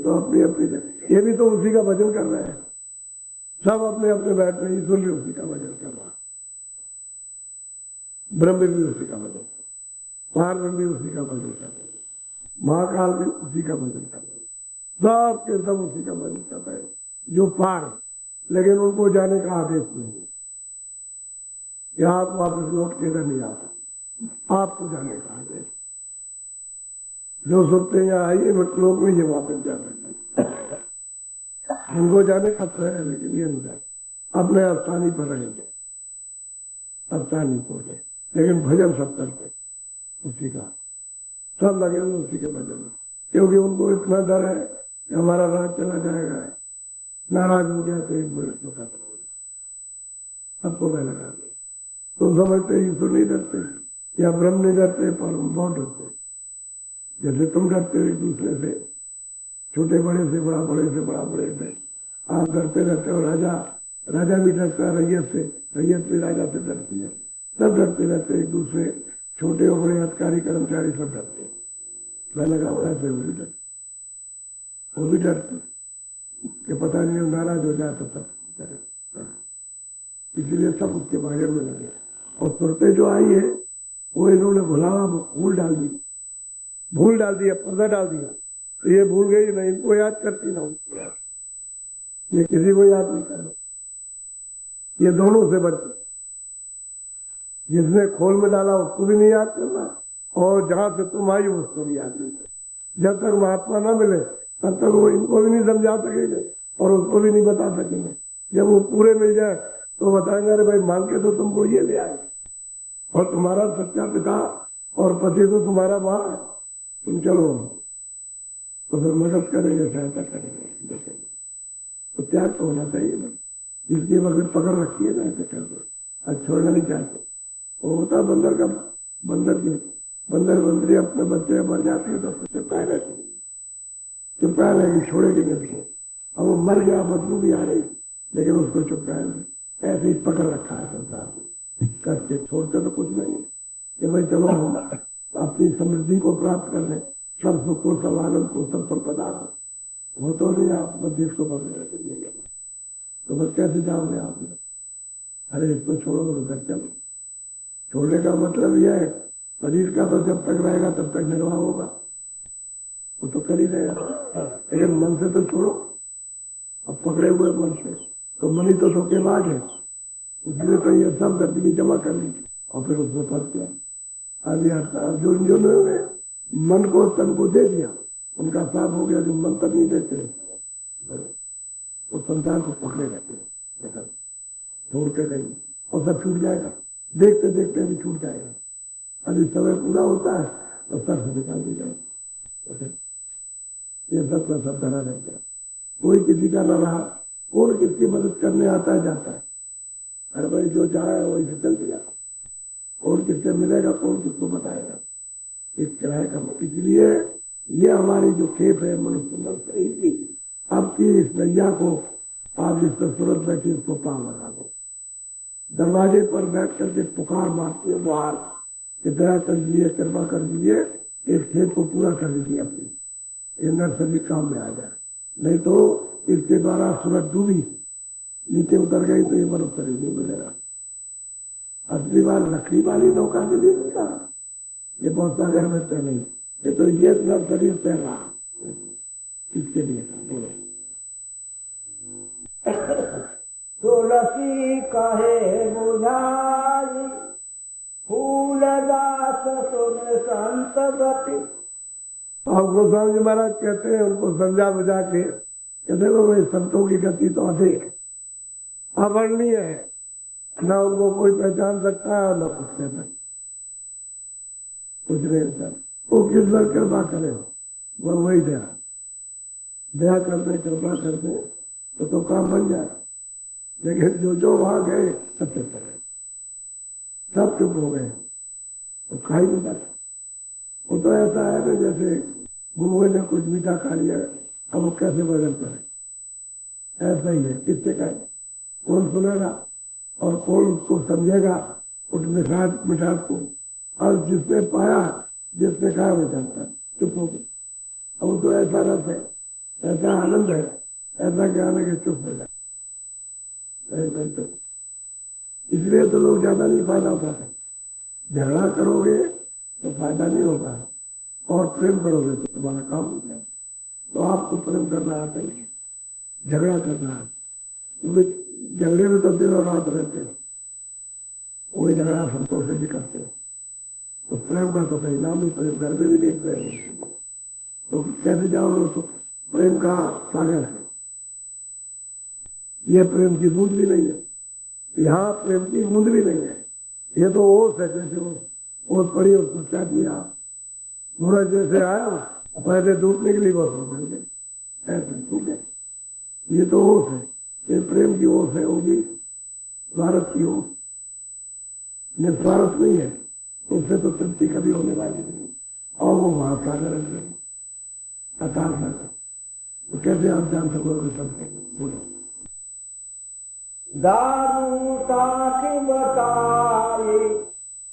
तो अपनी अपनी, ये भी तो उसी का भजन कर रहे हैं, सब अपने अपने बैठ रहे, ईश्वर भी उसी का भजन कर रहा, ब्रह्म भी उसी का भजन, पार्वती भी उसी का भजन कर रहे, महाकाल भी उसी का भजन कर रहे, सब के सब उसी का भजन कर रहे जो पार, लेकिन उनको जाने का आदेश नहीं है कि आप वापस लौट के इधर नहीं आ सकते, आपको जाने का आदेश, जो सुनते यहाँ आइए लोग में ये वापस जा सकते, उनको जाने का तो है, लेकिन ये नहीं जाए, अपने स्थानी पर रहेंगे, स्थानी को, लेकिन भजन सब करते उसी का, सब लगे हुए उसी के भजन में, क्योंकि उनको इतना डर है कि हमारा राज चला जाएगा, नाराज हो गया तो एक बड़े तो सबको मैं लगा दिया। तो समझते ईश्वर नहीं डरते या ब्रह्म नहीं डरते, पर बहुत डरते, जैसे तुम डरते हो एक दूसरे से, छोटे बड़े से, बड़ा बड़े से, बड़ा बड़े से, आप डरते रहते हो, राजा भी डरता है रैयत से, रैयत भी राजा से डरती है, सब डरते रहते एक दूसरे, छोटे और बड़े अधिकारी कर्मचारी सब डरते, मैं लगा हुआ से वो भी डरते कि पता नहीं नाराज हो जाए तो सब, इसलिए सब उसके बाहर में लगे। और सुरते जो आई है वो इन्होंने भुलावा फूल डाल दी, भूल डाल दिया, पर्दा डाल दिया, तो ये भूल गई, नहीं इनको याद करती ना उसको याद, ये किसी को याद नहीं करना, ये दोनों से बचती। जिसने खोल में डाला उसको भी नहीं याद करना, और जहां से तुम आई उसको भी याद नहीं करना। जब तक महात्मा ना मिले तब तक वो इनको भी नहीं समझा सकेंगे और उसको भी नहीं बता सकेंगे। जब वो पूरे मिल जाए तो बताएंगे, अरे भाई मांग के तो तुमको ये ले आए, और तुम्हारा सच्चा पिता और पति तो तुम्हारा वहां है, तुम चलो, तो फिर मदद करेंगे, सहायता करेंगे, देखेंगे। तो त्याग तो होना चाहिए ना, जिसकी अगर पकड़ रखी है ना ऐसे कर दो, आज छोड़ना नहीं चाहते। वो होता बंदर का, बंदर की बंदर बंदरी अपने बच्चे मर जाती है तो चिपकाए रहती है, चिपकाए रहेगी, छोड़ेगी नहीं। अब वो मर गया, बदबू भी आ रही, लेकिन उसको चिपकाए नहीं, ऐसे ही पकड़ रखा है संसार में, करके छोड़ते तो कुछ नहीं है कि भाई चलो हम अपनी समृद्धि को प्राप्त कर लें, सब सुख को, सब आनंद को, सब संपदा को, वो तो नहीं आप बस को पकड़े रहते, तो बस कैसे जाओगे आप? अरे इसको छोड़ो तो घर चलो। छोड़ने का मतलब यह है, शरीर का तो जब तक रहेगा तब तक निर्वाह होगा, वो तो कर ही रहेगा, लेकिन मन से तो छोड़ो। अब पकड़े हुए मन से, तो मन ही तो धोखेबाज है, इसलिए तो ये सब गंदगी जमा कर ली और फिर उसमें फंस गया। अर्जुन जो ने मन को तन को दे दिया, उनका साफ हो गया। जो मन तक नहीं देते वो संसार को पकड़े रहते हैं, छोड़ते नहीं, और सब छूट जाएगा, देखते देखते भी छूट जाएगा। अभी समय पूरा होता है तो सर से निकाल दी जाए, ये सब का सब धरा रहता है, कोई किसी का न रहा, कौन किसकी मदद करने आता है जाता है। अरे भाई जो चाहे वही से चल दिया, और किससे मिलेगा, कौन किसको बताएगा, इस किराए का। इसलिए ये हमारी जो खेप है मनुष्य शरीर की, अब की इस नैया को आप जिस पर सूरत बैठी उसको पार लगा दो। दरवाजे पर बैठ करके पुकार मारती है बाहर कि दया कर दीजिए, कृपा कर दीजिए, इस खेप को पूरा कर दीजिए अपनी, ये नर्सरी काम में आ जाए। नहीं तो इसके द्वारा सूरत डूबी, नीचे उतर गई तो ये मनुष्य शरीर नहीं मिलेगा। असली बात लकड़ी वाली नौका के लिए मिलता, ये बहुत सारे हमें तय नहीं, ये तो ये नर्सरी तय रहा, इसके लिए बोलो।
तुलसी कहे बुझाई, फूलदास सुन संत गति।
आप गोस्वामी जी महाराज कहते हैं, उनको समझा बुझा के कहते हैं भाई संतों की गति तो अधिक अवर्णीय है, ना उनको कोई पहचान सकता है ना कुछ कह सकता, कुछ नहीं सर। वो किस बार कृपा करे, वह वही दया कर दे, कृपा कर दे तो काम बन जाए। लेकिन जो वहां गए सब चुप हो गए, सब चुप हो गए, तो खाई नहीं पाते। वो तो ऐसा है ना जैसे गुरुए ने कुछ मीठा खा लिया, अब वो कैसे बदल करे, ऐसा ही है। किससे कहे, कौन सुनेगा और कौन उसको समझेगा उस मिठास को। और जिसने पाया, जिसने खाया वो जानता, चुप हो गए। अब तो ऐसा रस है, ऐसा आनंद है, ऐसा ज्ञान है कि चुप हो जाए। इसलिए तो लोग ज्यादा नहीं फायदा उठाते। झगड़ा करोगे तो फायदा नहीं होगा, और प्रेम करोगे तो तुम्हारा काम हो जाए। तो आपको प्रेम करना आता ही, झगड़ा करना है, क्योंकि झगड़े में तो दिन और रात रहते हैं, वही झगड़ा संतोष से भी करते हो। तो प्रेम का तो कहीं नाम ही, प्रेम घर में भी देख रहे हैं, तो कैसे जाओगे? तो प्रेम का सागर है, ये प्रेम की बूंद भी नहीं है, यहाँ प्रेम की बूंद भी नहीं है। ये तो ओस है, जैसे ओस पड़ी उसको क्या दिया, सूरज जैसे आया पहले धूप निकली बस हो गए, ऐसे सूखे। ये तो ओस है, ये प्रेम की ओस है, होगी स्वार्थ की ओस, निस्वार्थ नहीं है, तो उससे तो तृप्ति कभी होने वाली नहीं। और वो वहां सागर है, अकाल सागर, तो कैसे आप जान सकोगे सबसे? बोलो।
दारू ताक बताए,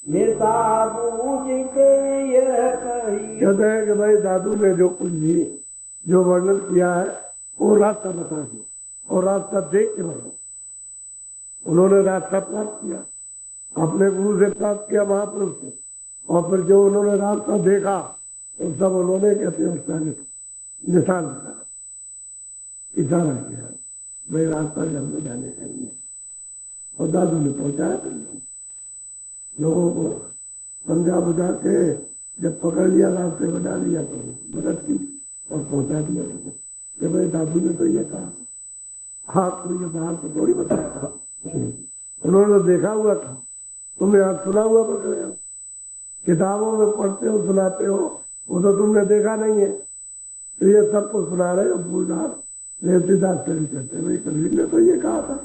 निशा बूझ के यह कही।
कहते हैं कि भाई दादू ने जो कुछ भी जो वर्णन किया है वो रास्ता बता दिया, और रास्ता देख के बढ़ो। उन्होंने रास्ता प्राप्त किया, अपने गुरु से प्राप्त किया, महापुरुष से, और फिर जो उन्होंने रास्ता देखा तो सब उन्होंने कहते हैं उसका निशान बताया, इशारा किया, भाई रास्ता जल्द जाने का ही है। और दादू ने पहुंचाया लोगों को समझा बुझा के, जब पकड़ लिया रास्ते बना लिया तो मदद की और पहुंचा दिया लोगों कि भाई दादू ने तो ये कहा, हाँ तो ये बाहर तो थोड़ी बताया था, उन्होंने तो देखा हुआ था, तुमने आज सुना हुआ पकड़े हो, किताबों में पढ़ते हो सुनाते हो, वो तो तुमने देखा नहीं है, तो ये सबको सुना रहे हो। फूलदार रेवतीदास कभी कहते भाई कबीर ने तो ये कहा था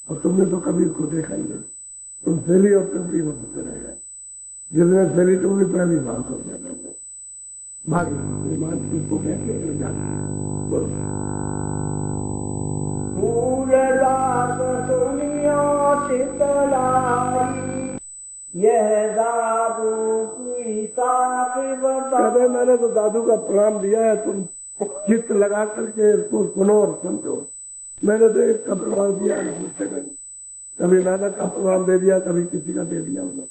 और तुमने तो कबीर को देखा ही नहीं, तुम सैली और टुकड़ी में होते रह गए, जिसने सैली टुकड़ी पहली बात हो गया भागी बात किसको कहते हैं बोलो।
फूलदास सुनियो शीतलाई, यह दादू की साकी
कहते मैंने तो दादू का प्रणाम दिया है, तुम चित्त लगा करके इसको सुनो और समझो। मैंने तो एक का प्रणाम दिया मुझसे कभी नानक का प्रणाम दे दिया, कभी किसी का दे दिया उन्होंने।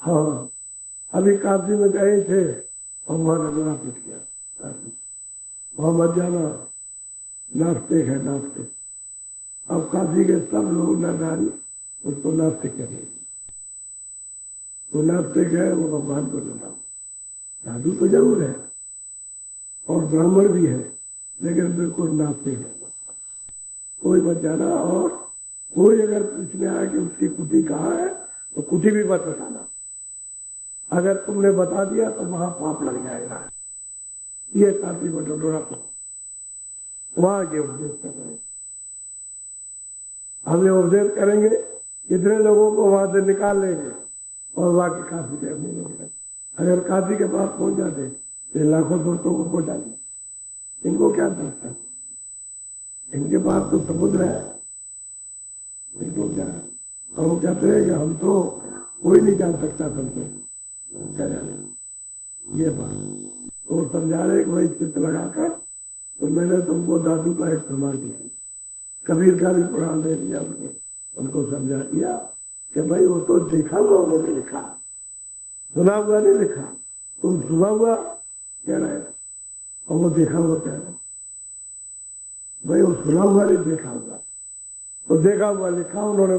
हाँ अभी काशी में गए थे और वहां रगड़ा पीट किया, वहां मत जाना, नास्तिक है नास्तिक। अब काशी के सब लोग नादारी उसको नास्तिक करेंगे, वो नास्तिक है, वो भगवान को नहीं मानता। साधु तो जरूर है और ब्राह्मण भी है, लेकिन बिल्कुल नास्तिक है, कोई मत जाना। और कोई अगर पूछने आया कि उसकी कुटी कहाँ है तो कुटी भी मत बताना, अगर तुमने बता दिया तो वहां पाप लग जाएगा। ये काफी बटोरा को वहां ये उपदेश कर रहे हैं, हम ये उपदेश करेंगे, कितने लोगों को वहां से निकाल लेंगे और वहां के काशी के अपने लोग हैं। अगर काशी के पास पहुंच जाते तो लाखों दोस्तों को पहुंचा दिया, इनको क्या दर्शन, इनके पास तो समुद्र है, इनको क्या है। और वो कहते हैं कि हम तो कोई नहीं जान सकता तुमको, क्या जाने ये बात। तो समझा रहे कि भाई चित्त लगाकर तो मैंने तुमको दादू का एक प्रमाण दिया, कबीर का भी प्रमाण दे दिया, उनको समझा दिया कि भाई वो तो देखा हुआ उन्होंने लिखा, सुना हुआ नहीं लिखा। तुम सुना हुआ कह रहे और वो देखा हुआ कह रहे, भाई वो सुना हुआ नहीं देखा हुआ, तो देखा हुआ लिखा उन्होंने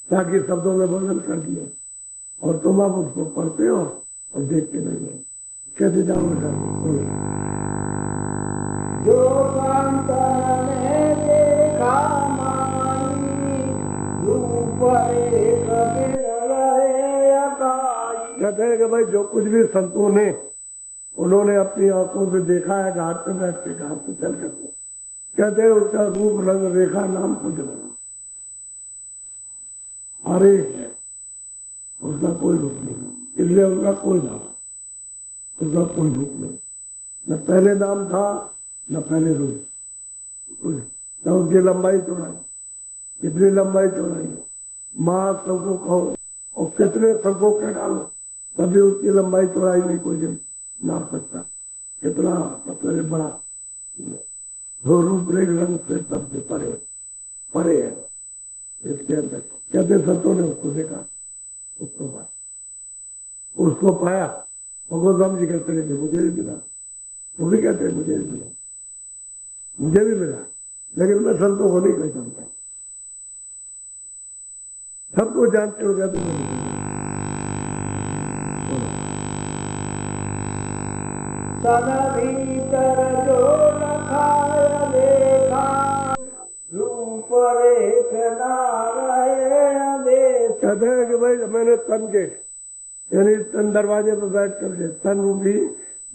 ताकि शब्दों में वर्णन कर दिया, और तुम अब उसको पढ़ते हो और देखते नहीं हो। कैसे जाओ
जो संत ने देखा मानी, रूप एक रहे अकाई।
कहते हैं कि भाई जो कुछ भी संतों ने उन्होंने अपनी आंखों से देखा है, घाट पे बैठ के घाट पे चल करके, कहते हैं उसका रूप रंग रेखा नाम कुछ नहीं, हरे है, उसका कोई रूप नहीं, इसलिए उसका कोई नाम, उसका कोई रूप नहीं, न पहले नाम था न पहले रूप, न उसकी लंबाई चौड़ाई, कितनी लंबाई चौड़ाई है, माँ सबको कहो और कितने सबको कह डालो, तभी उसकी लंबाई चौड़ाई नहीं कोई नाप सकता, कितना सबसे बड़ा, दो रूप रेख रंग से सबसे परे परे है। इसके अंदर कहते संतों ने उसको देखा, उसको पाया, भगवान जी कहते हैं कि मुझे भी मिला, वो भी कहते हैं मुझे भी मिला, मुझे भी मिला, लेकिन मैं संतों को नहीं कह सकता, सबको जानते हो कहते हैं।
तन भीतर जो लखाया देखा, रूप रेख ना रहे आदेश।
कहते हैं कि भाई मैंने तन के यानी तन दरवाजे पर बैठ करके, तन रूपी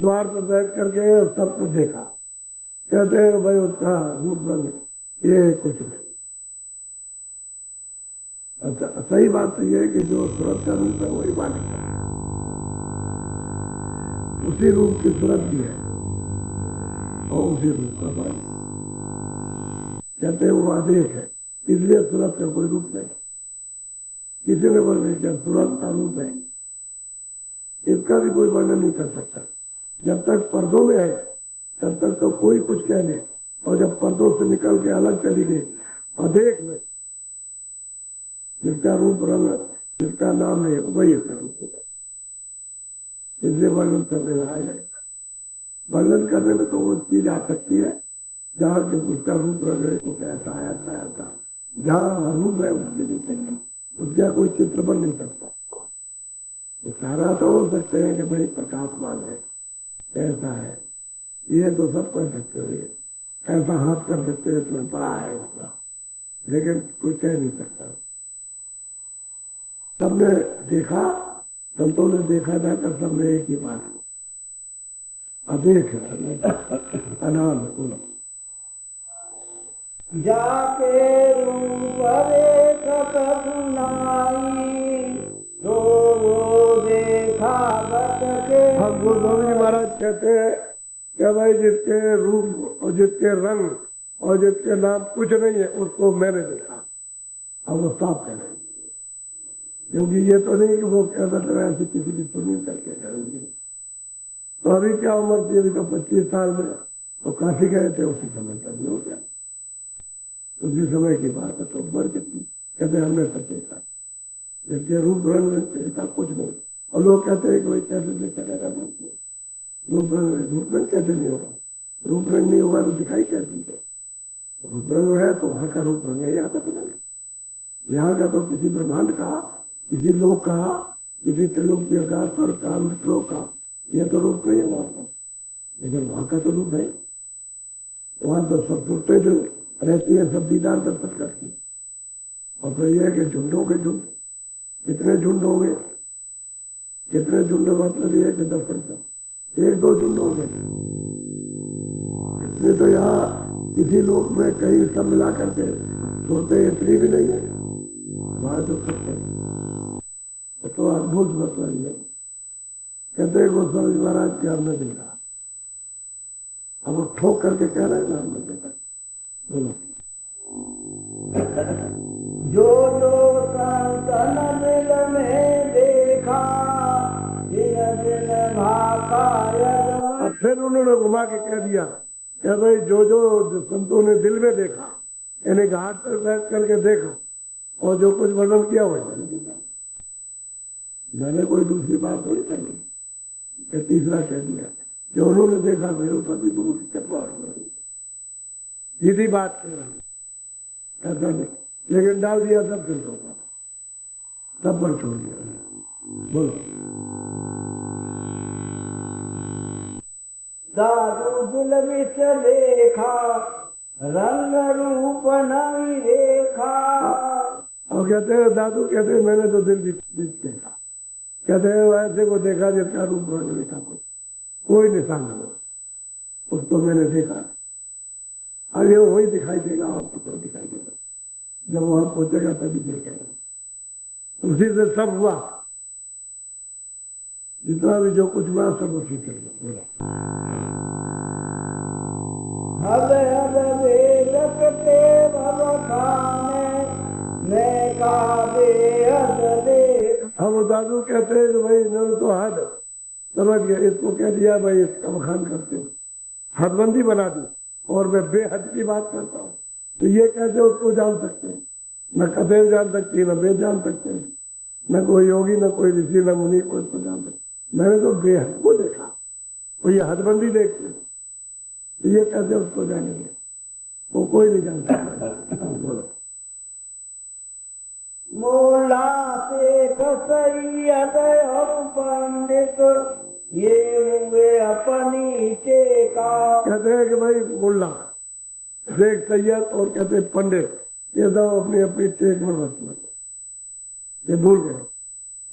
द्वार पर बैठ करके सब कुछ देखा। कहते हैं भाई उसका रूप रंग ये कुछ नहीं। अच्छा सही बात तो यह है कि जो सूरत का रूप है वही मालिक है, उसी रूप की सूरत भी है और उसी रूप का मालिक। कहते हैं वो आदेश है, इसलिए सूरत का कोई रूप नहीं, किसी ने बोल नहीं क्या सूरत का रूप है, इसका भी कोई वर्णन नहीं कर सकता। जब तक पर्दों में है तब तक तो कोई कुछ कह ले, और जब पर्दों से निकल के अलग चली गई अदेख में, जिसका रूप रंग जिसका नाम है वही इसका रूप है। इसलिए वर्णन करने में आएगा। वर्णन करने में तो वो चीज आ सकती है जहाँ के उसका रूप रंग कुछ ऐसा है ऐसा ऐसा, जहाँ रूप है उसके नीचे उसका कोई चित्र बन नहीं सकता। तो सारा तो हो सकते हैं कि भाई प्रकाशमान है, ऐसा है, ये तो सब कह सकते हो, ऐसा हाथ कर सकते हो इसमें बड़ा है उसका, लेकिन कोई कह नहीं सकता। सबने देखा, संतों ने देखा जाकर सबने एक ही बात अदेख अनाल
जाके रूप रेखत सुनाई तो वो देखा बत के।
हम गुरु गोविंद जी महाराज कहते हैं कि भाई जिसके रूप और जिसके रंग और जिसके नाम कुछ नहीं है उसको मैंने देखा। अब वो साफ कह रहे हैं, क्योंकि ये तो नहीं कि वो कहता था ऐसे किसी की सुनी करके करेंगे। तो अभी क्या उम्र थी, अभी तो 25 साल में तो काशी गए थे, उसी समय तक हो गया, उसी समय की बात है। तो उम्र कितनी, कहते हमने सब देखा, जिसके रूप रंग ऐसा कुछ नहीं। और लोग कहते हैं कि भाई कैसे से चलेगा रूप रंग कैसे नहीं होगा, रूप रंग नहीं होगा तो दिखाई कैसे दे। रूप रंग है तो वहां का रूप रंग है, यहाँ का तो नहीं। यहाँ का तो किसी ब्रह्मांड का, किसी लोक का, किसी त्रिलोकीय का, स्वर्ग का, मृतलोक का, यह तो रूप नहीं है वहां का, लेकिन वहां का तो रूप है। वहां तो सब सुनते जो रहती है, सब दीदार दर्शन करती है। और फिर यह है कि झुंडों के झुंड, कितने झुंड होंगे, कितने झुंड, मतलब ये है कि 10% 1-2 झुंड होंगे। इसलिए तो यहाँ किसी लोक में कहीं सब मिला करके सुनते इतनी भी नहीं है, वहां जो सकते तो अद्भुत मतलब है। कहते गोस्वामी महाराज के हमने देखा, अब वो ठोक करके कह रहे हैं ना हमने देखा। बोलो
जो जो संतन दिल में देखा दिन दिन भाका यज्ञ।
अब फिर उन्होंने घुमा के कह दिया कि भाई जो जो संतों ने दिल में देखा, यानी हाथ पर बैठ करके देखा, और जो कुछ वर्णन किया वही मैंने कोई दूसरी बात थोड़ी कही। तीसरा कह दिया जो उन्होंने देखा मेरे ऊपर भी बहुत चपा सीधी बात कह रहा, ऐसा नहीं, लेकिन डाल दिया सब संतों का, सब पर छोड़ दिया। बोलो
दादू दिल विच देखा रंग रूप नवी रेखा।
और कहते हैं दादू, कहते हैं मैंने तो दिल देखा, कहते हैं ऐसे को देखा जिसका रूप रंग नहीं था, कोई निशान नहीं हो, उसको मैंने देखा। अब ये वही दिखाई देगा, आपको तो दिखाई देगा, जब वहां पहुंचेगा तभी देखेगा। उसी से सब हुआ, जितना भी जो कुछ हुआ सब उसी से बोला।
हद हद वेदक ते भवखाने मैं का बेहद देख।
हम वो दादू कहते हैं कि भाई इन्होंने तो हद समझ गया, इसको कह दिया भाई इसका बखान करते हो, हदबंदी बना दी, और मैं बेहद की बात करता हूँ। तो ये कैसे उसको जान सकते हैं, न कदेव जान सकती, न वेद जान सकते हैं, न कोई योगी, न कोई ऋषि, न मुनि को इसको जान सकते। मैंने तो बेहद को देखा, वो ये हदबंदी देखते हैं, तो ये कैसे उसको जानेंगे, वो कोई नहीं जान सकता। बोलो
मोला से कसैयद और पंडित ये हुए अपनी टेका।
कहते हैं कि भाई मुल्ला, शेख सैयद और कहते हैं पंडित, ये सब अपनी अपनी टेक में मत, ये भूल गए,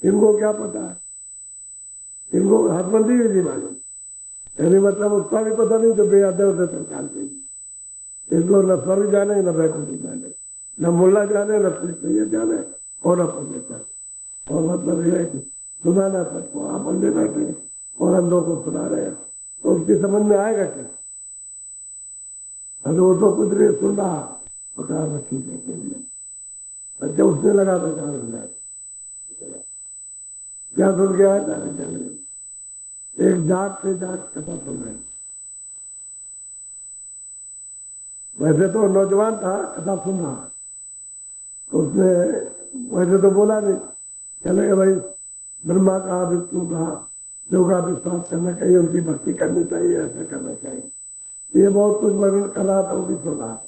इनको क्या पता है, इनको हदबंदी भी नहीं मालूम, यानी मतलब उसका भी पता नहीं जो बेहद है उसे तो जानते ही। इनको न स्वर्ग जाने, न बैकुंठ जाने, न मुल्ला जाने, न शेख सैयद जाने, और न पंडित जाने। और मतलब यह है कि सुनाना सबको, आप अंधे बैठे और अंधों को सुना रहे हैं, तो उसकी समझ में आएगा क्या? अरे वो तो कुछ नहीं सुन रहा, पकड़ा ठीक है के लिए अच्छा उसने लगा था क्या सुन गया है, एक जात से जात कथा सुन रहे। वैसे तो नौजवान था, कथा सुन रहा, तो उसने वैसे तो बोला नहीं, चले भाई ब्रह्मा कहा, विष्णु कहा, योगा विश्वास करना चाहिए, उनकी भक्ति करनी चाहिए, ऐसा करना चाहिए। ये बहुत कुछ वर्णन कर रहा था, वो भी सुन रहा था।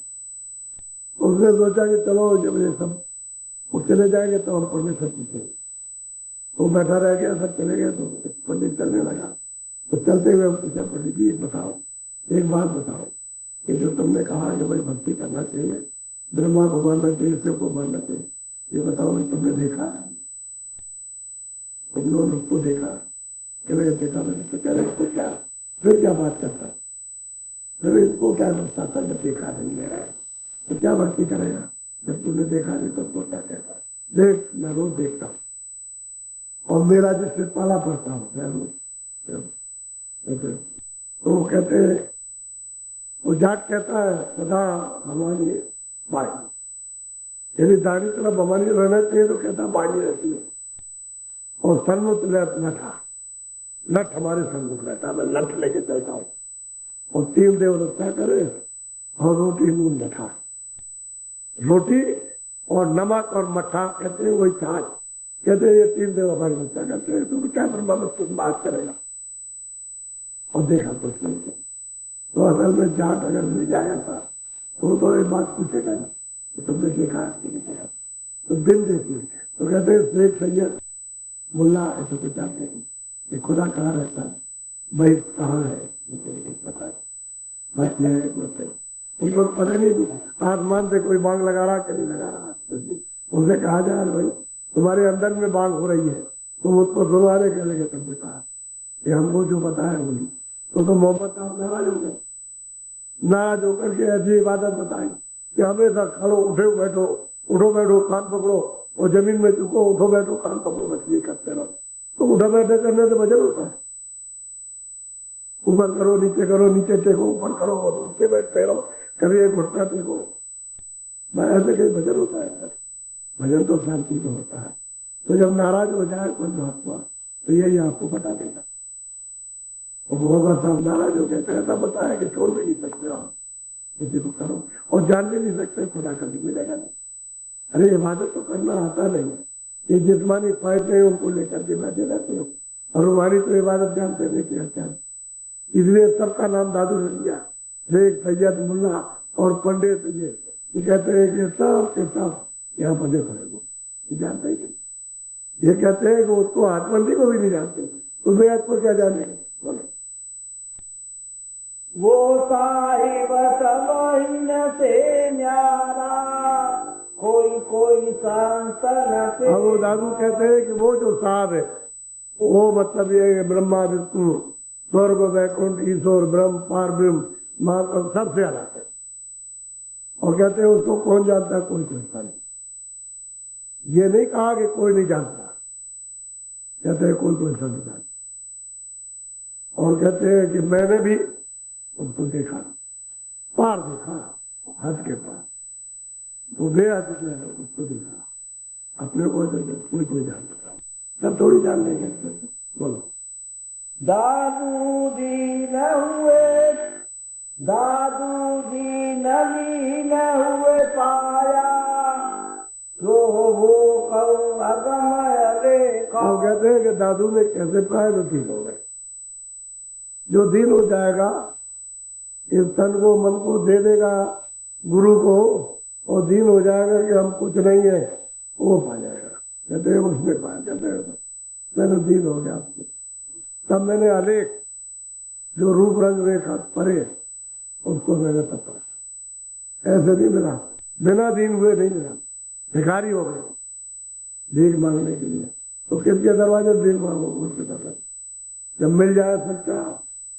उसने सोचा कि चलो जब ये सब वो चले जाएंगे तो हम परमेश्वर पूछेंगे। तो बैठा रह गया, सब चले गए तो पंडित चलने लगा। तो चलते हुए पूछा, पंडित जी बताओ, एक बात बताओ कि जो तुमने कहा कि भाई भक्ति करना चाहिए, ब्रह्मा को मानना चाहिए, शिव को मानना चाहिए, ये बताओ तुमने देखा है? तुम लोगों ने उसको देखा? चले देखा मैंने। तो कह रहे इसको क्या, फिर क्या बात करता, फिर इसको क्या समझता था जब देखा नहीं है तो क्या भक्ति करेगा? जब तुमने देखा नहीं तो उसको क्या कहता? देख, मैं रोज देखता हूँ और मेरा जिससे पाला पड़ता हूँ मैं रोज। तो वो कहते, वो जाट कहता है सदा हमारी बाणी, यदि दाहिनी तरफ हमारी रहना चाहिए तो कहता बाणी रहती है, और सन्मुख नठा, नट हमारे सन्मुख रहता है, मैं नट लेके चलता हूँ। और 3 देवरक्षा करे और रोटी नून नठा, रोटी और नमक और मट्ठा कहते हैं वही छाछ, कहते हैं ये 3 देव हमारी रक्षा करते हैं। तो क्या ब्रह्मा में कुछ बात करेगा? और देखा कुछ नहीं। तो असल में जाट अगर मिल जाया था तो एक बात पूछेगा तो तुमने देखा है? तो दिन देखिए तो कहते हैं शेख सैयद मुल्ला ऐसे कुछ आते हैं कि खुदा कहाँ रहता है, भाई कहाँ है, मुझे पता है, बस ये उनको पता नहीं, आसमान से कोई बांग लगा रहा कि नहीं लगा रहा। उनसे कहा जाए भाई तुम्हारे अंदर में बांग हो रही है, तुम उसको सुनवाने के लगे, तुमने कहा कि हमको जो पता है वही। तो मोहम्मद साहब नाराज हो गए, नाराज होकर के ऐसी इबादत बताई कि हमेशा खड़ो, उठो बैठो कान पकड़ो, और जमीन में चुको, उठो बैठो कान पकड़ो, बस ये करते रहो। तो उठा बैठे करने से वजन होता है, ऊपर करो नीचे करो, नीचे टेको ऊपर करो, और नीचे बैठते रहो, कभी एक घुटना टेको, ऐसे कहीं भजन होता है? भजन तो शांति में होता है। तो जब नाराज हो जाए कोई महात्मा तो यही आपको बता देगा। और भगवान साहब नाराज हो गए तो ऐसा बताया कि छोड़ भी नहीं सकते आप, किसी को करो और जान भी नहीं सकते खुदा कभी मिलेगा नहीं। अरे इबादत तो करना आता नहीं है, ये जिस्मानी ख्वाहिशें उनको लेकर के बैठे रहते हो, और हमारी तो इबादत जानते नहीं कि क्या। इसलिए सबका नाम दादू रख दिया, शेख सैयद मुल्ला और पंडित, ये कहते हैं कि सब के सब यहाँ बने पड़े, जानते ही नहीं। ये कहते हैं कि उसको हाथबंदी को भी नहीं जानते, तुम्हें आपको क्या जाने? बोलो।
वो साहिब सबहिन से न्यारा, कोई कोई संत न से।
वो दादू कहते हैं कि वो जो साहब है वो मतलब ये ब्रह्मा विष्णु स्वर्ग वैकुंठ ईश्वर ब्रह्म पार ब्रह्म मां सबसे अलग है। और कहते हैं उसको कौन जानता है? कोई जानता नहीं। ये नहीं कहा कि कोई नहीं जानता, कहते हैं कोई कोई नहीं जानता। और कहते हैं कि मैंने भी उसको देखा, पार देखा, हद के पार, वो गया मैंने उसको देखा, अपने को कोई कोई जानता, सब थोड़ी जान लेंगे। बोलो।
दादू जी न हुए, दादू जी नली न हुए पाया, जो वो कहूँ अगमय देखा।
वो कहते हैं कि दादू ने कैसे पाया तो ठीक हो गए। जो दिन हो जाएगा इस तन को मन को दे देगा गुरु को, और दिन हो जाएगा कि हम कुछ नहीं है, वो पा जाएगा। कहते हैं उसने पाया, कहते हैं मैंने दिन हो गया आपको, तब मैंने अलेख जो रूप रंग रेखा परे उसको मैंने तब ऐसे नहीं मिला, बिना दिन हुए नहीं मिला, भिखारी हो गए भीख मांगने के लिए। तो किसके दरवाजे भीख मांगो? उनके दरवाजे। जब मिल जाए सच्चा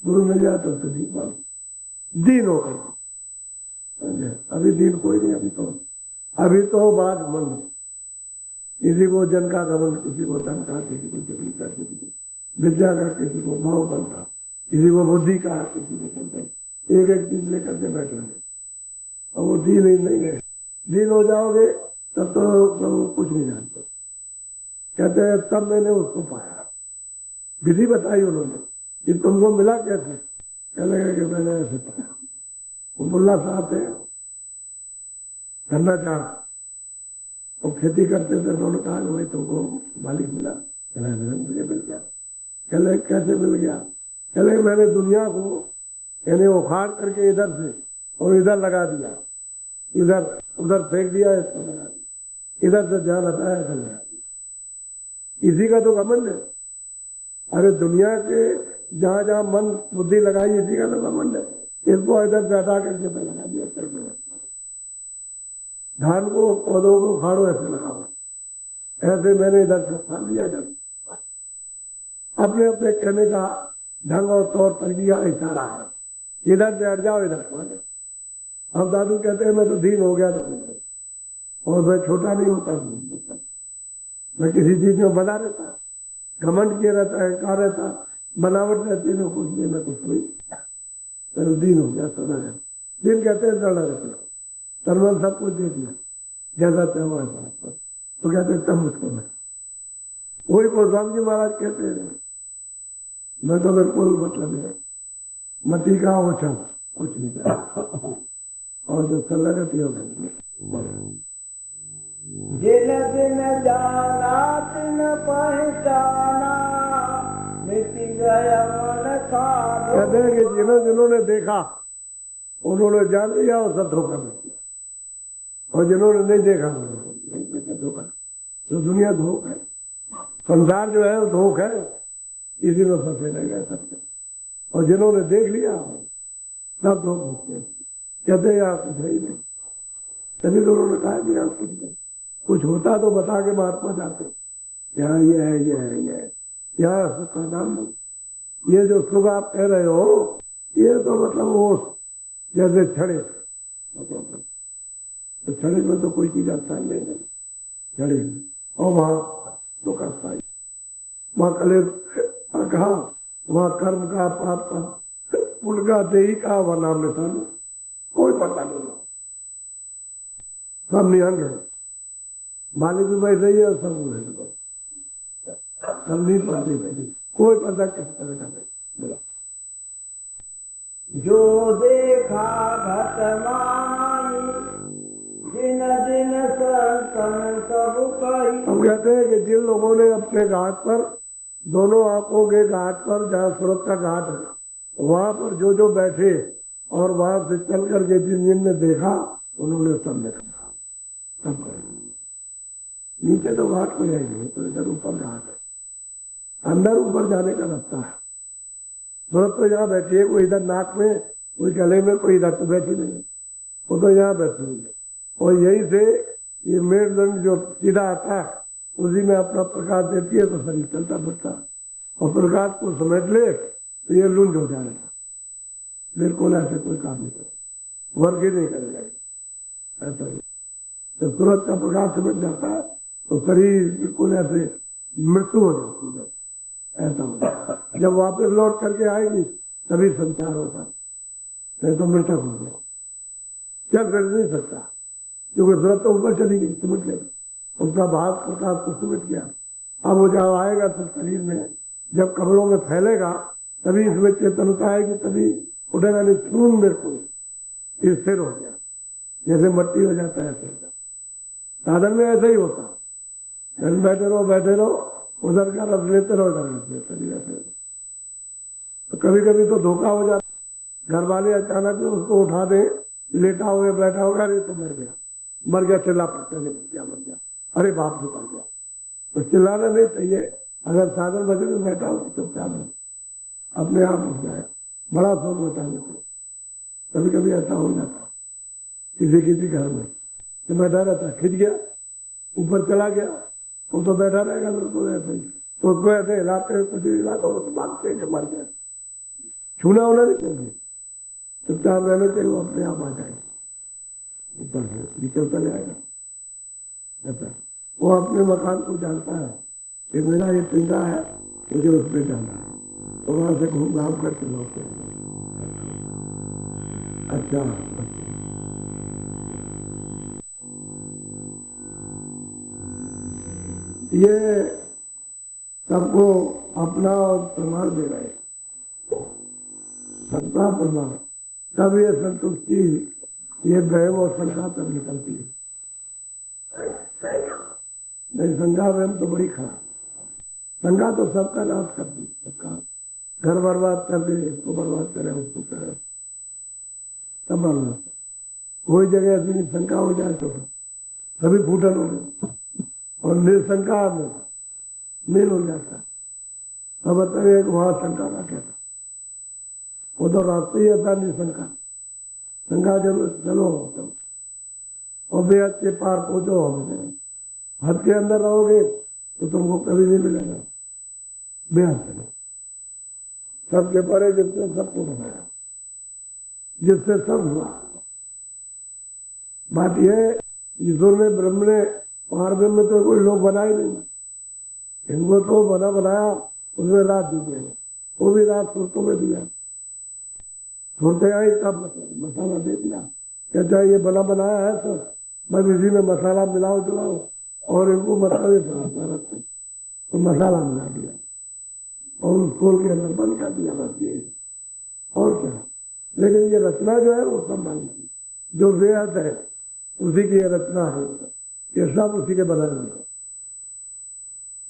गुरु मिल जाए तो उससे भीख मांगो, दीन हो गए। अभी दीन कोई नहीं, अभी तो बात मन, किसी को जन का गमन, किसी को धन का, किसी को जमीन का, किसी को विद्या का, किसी को भाव बल का, किसी को बुद्धि का, किसी को संतन, एक एक चीज लेकर के बैठ रहे। और वो दीन ही नहीं है। दीन हो जाओगे तब तो कुछ नहीं जानते। कहते हैं तब मैंने उसको पाया, विधि बताई उन्होंने कि तुमको मिला कैसे? कहने लगे कि मैंने ऐसे पाया। वो मुल्ला साहब थे, करना चाह और खेती करते थे, उन्होंने कहा कि भाई तुमको मालिक मिला? मुझे मिल गया। कहले कैसे मिल गया? कहले मैंने दुनिया को यानी उखाड़ करके इधर से और इधर लगा दिया, इधर उधर फेंक दिया, इसको लगा दिया, इधर से ध्यान हटाया, इधर लगा दिया। इसी का तो घमंड है। अरे दुनिया के जहां जहां मन बुद्धि लगाई, इसी का तो घमंड है। इसको इधर से हटा करके मैं लगा दिया। धान को पौधों को उखाड़ो ऐसे लगाओ, ऐसे मैंने इधर से उखाड़ लिया। इधर अपने अपने कहने का ढंग और तौर तरीका इशारा है, इधर से हट जाओ, इधर से हट जाओ। अब दादू कहते हैं मैं तो दीन हो गया तो, और मैं छोटा नहीं होता, मैं किसी चीज में बना रहता, घमंड किया रहता है, कहा रहता, बनावट रहती है, कुछ नहीं, मैं कुछ नहीं, तो दीन हो गया, सदा है। दीन कहते हैं सदा रहते, तरमन सब कुछ दे दिया, जैसा चाहो ऐसा, तो कहते हैं तब मुझको मैं। वही गोस्वामी जी महाराज कहते हैं मैं तो बिल्कुल मतलब है मती का ओछा, कुछ नहीं करा, और जो संगति हो गई।
जिन दिन जाना तिन पहचाना, मिट गया मन का।
कहते हैं कि जिन्होंने देखा उन्होंने जान लिया और सब धोखा मिल गया, और जिन्होंने नहीं देखा उन्होंने धोखा। तो दुनिया धोख है, संसार जो है वो धोख है, इसी में फंसे रह गए सबसे। और जिन्होंने देख लिया सब धोख होते हैं, कहते हैं यार कुछ है ही नहीं। तभी तो उन्होंने कहा कि यार कुछ होता तो बता के महात्मा जाते, यहाँ ये है, ये है, ये है, यहाँ सुख का नाम नहीं। ये जो सुख आप कह रहे हो, ये तो मतलब वो जैसे छड़े, तो छड़े में तो कोई चीज आता नहीं है, छड़े और वहां सुख आता है, वहां कले कहा, वहां कर्म का, पाप का, पुण्य का, देही का, वह नाम निशान, कोई पता नहीं, सब निहंग है। मालिक भी बैठ रही है और सब नहीं पड़ती बैठी, कोई पता किस तरह का नहीं मिला।
जो देखा घटमाई, जिन जिन संतन सब कही।
हम कहते हैं कि जिन लोगों ने अपने घाट पर, दोनों आंखों के घाट पर, जहाँ सूरत का घाट है, वहां पर जो जो बैठे और वहां से चल करके जिन जिन ने देखा उन्होंने सब देखा, सब नीचे तो घाट में है, तो इधर ऊपर घाट है, अंदर ऊपर जाने का रास्ता है। सूरत तो यहाँ बैठी है, कोई इधर नाक में, कोई गले में, कोई इधर तो बैठी नहीं, वो तो यहाँ बैठी हुई है। और यही से ये मेरुदंड जो सीधा आता है उसी में अपना प्रकाश देती है, तो शरीर चलता फिरता, और प्रकाश को समेट ले तो ये लुंज हो जाएगा, बिल्कुल ऐसे कोई काम नहीं करेगा, वर्ग ही नहीं करेगा ऐसा ही। जब सूरज का प्रकाश समेट जाता है तो शरीर बिल्कुल ऐसे मृत्यु हो जाती है, ऐसा होता है। जब वापस लौट करके आएगी तभी संचार होता है, नहीं तो मृतक हो गया, चल फिर नहीं सकता, क्योंकि सूरज तो ऊपर चली गई, सिमट गई, उसका भाव प्रकाश को सिमट गया। अब वो जब आएगा तो शरीर में, जब कमरों में फैलेगा तभी इसमें चेतनता आएगी, तभी उठेगा, नहीं सुन बिल्कुल स्थिर हो गया, जैसे मट्टी हो जाता है ऐसे। साधन में ऐसा ही होता, बैठे रहो, उधर का रस लेते रहो, उधर रस लेते रहो। तो कभी कभी तो धोखा हो जाता, घर वाले अचानक उसको उठा दे, लेटा हुआ बैठा होगा, अरे तो मर गया, चिल्ला पड़ते हैं, क्या मर गया, अरे बाप से मर गया, तो चिल्लाना नहीं चाहिए। अगर साधन बजे में बैठा हो तो क्या अपने आप उठ जाएगा, बड़ा शोर मचाने को। कभी कभी ऐसा हो जाता किसी घर में, तो बैठा रहता, खिंच गया, ऊपर चला गया, वो तो बैठा रहेगा बिल्कुल ऐसे ही, तो उसको ऐसे हिलाते कुछ हिलाते मांगते हैं कि मर गया। छूना होना नहीं चाहिए, चुपचाप रहना चाहिए, वो अपने आप आ जाएगा, ऊपर से निकल कर जाएगा। ऐसा वो अपने मकान को जानता है कि मेरा ये पिंडा है, मुझे उस पर जाना है, तो वहां से घूम घाम करके लौटे। अच्छा, ये सबको अपना और प्रमाण दे रहे, सबका प्रमाण, तब ये संतुष्टि, ये भयम और शंका तब निकलती है। नहीं, शंका वहम तो बड़ी खराब, शंका तो सबका नाश करती, सबका घर बर्बाद कर दे, इसको बर्बाद करे, उसको करे, सब बर्बाद। कोई जगह अपनी शंका हो जाए तो सभी फूटन हो गए, और निशंका में मेल हो जाता है। अब बताइए वहां शंका का क्या था, वो तो रास्ते ही था निशंका। शंका चलो चलो और बेहद के पार पहुंचो, हमें हद के अंदर रहोगे तो तुमको कभी नहीं मिलेगा। बेहद चलो सबके परे, जिसने सबको बनाया, जिससे सब हुआ। बात यह है, ईश्वर ने ब्रह्म ने पार ब्रह्म में तो कोई लोग बनाए नहीं, इनको तो बनाया, उसमें रात दी गई, वो भी रात सुरतों में दिया। सुरते आई तब मसाला दे दिया, कहता ये बना बनाया है सर, बस इसी में मसाला मिलाओ चलाओ, और इनको मसाले रखते तो मसाला मिला दिया और उस खोल के अंदर बंद कर दिया, बस ये और क्या। लेकिन ये रचना जो है वो सब मान, जो बेहद है उसी की ये रचना है, ये सब उसी के बनाए हुए।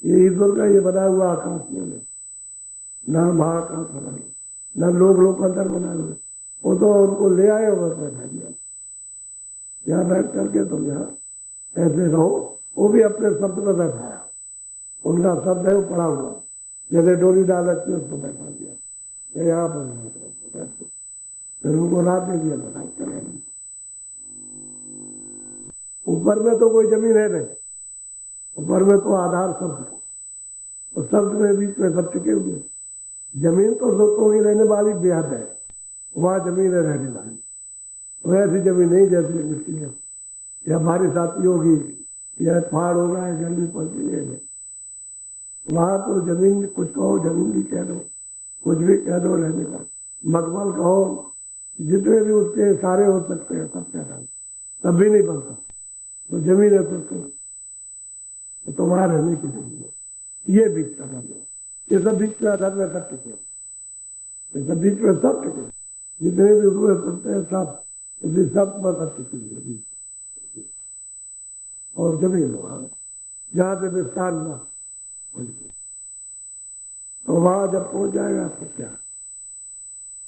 ये ईश्वर का ये बनाया हुआ आकाश में न महाकाश बना, न लोग अंदर बनाए हुए, वो तो उनको ले आए और बैठा दिया। यहाँ बैठ करके तुम यहाँ ऐसे रहो, वो भी अपने शब्द में बैठाया, उनका शब्द है वो पड़ा हुआ, जैसे डोली डाल रखी उसको बैठा दिया, यहाँ पर फिर उनको रात दे दिया, बताए चले। ऊपर में तो कोई जमीन है नहीं, ऊपर में तो आधार शब्द, और शब्द में बीच में सब टिके हुए। जमीन तो लोगों की रहने वाली बेहद है, वहां जमीन है रहने वाली, वैसी जमीन नहीं जैसी मिट्टी है, या बारिश आती होगी, या पहाड़ होगा, या गर्मी पड़ती है। वहां तो जमीन में कुछ कहो, जमीन भी कह दो, कुछ भी कह दो, रहने का मकबल कहो, जितने भी उसके सारे हो सकते हैं सब कह दो, तब भी नहीं बनता। तो जमीन है तो तुम्हारा रहने की जमीन है, ये बीच का घर है, ये सब बीच में आधार में सब टिके, ये सब बीच में सब टिके, जितने भी हुए सकते हैं सब, इसलिए सब सब टिके। और जमीन जहाँ से विस्तार हुआ, तो वहां जब पहुंच जाएगा तो क्या,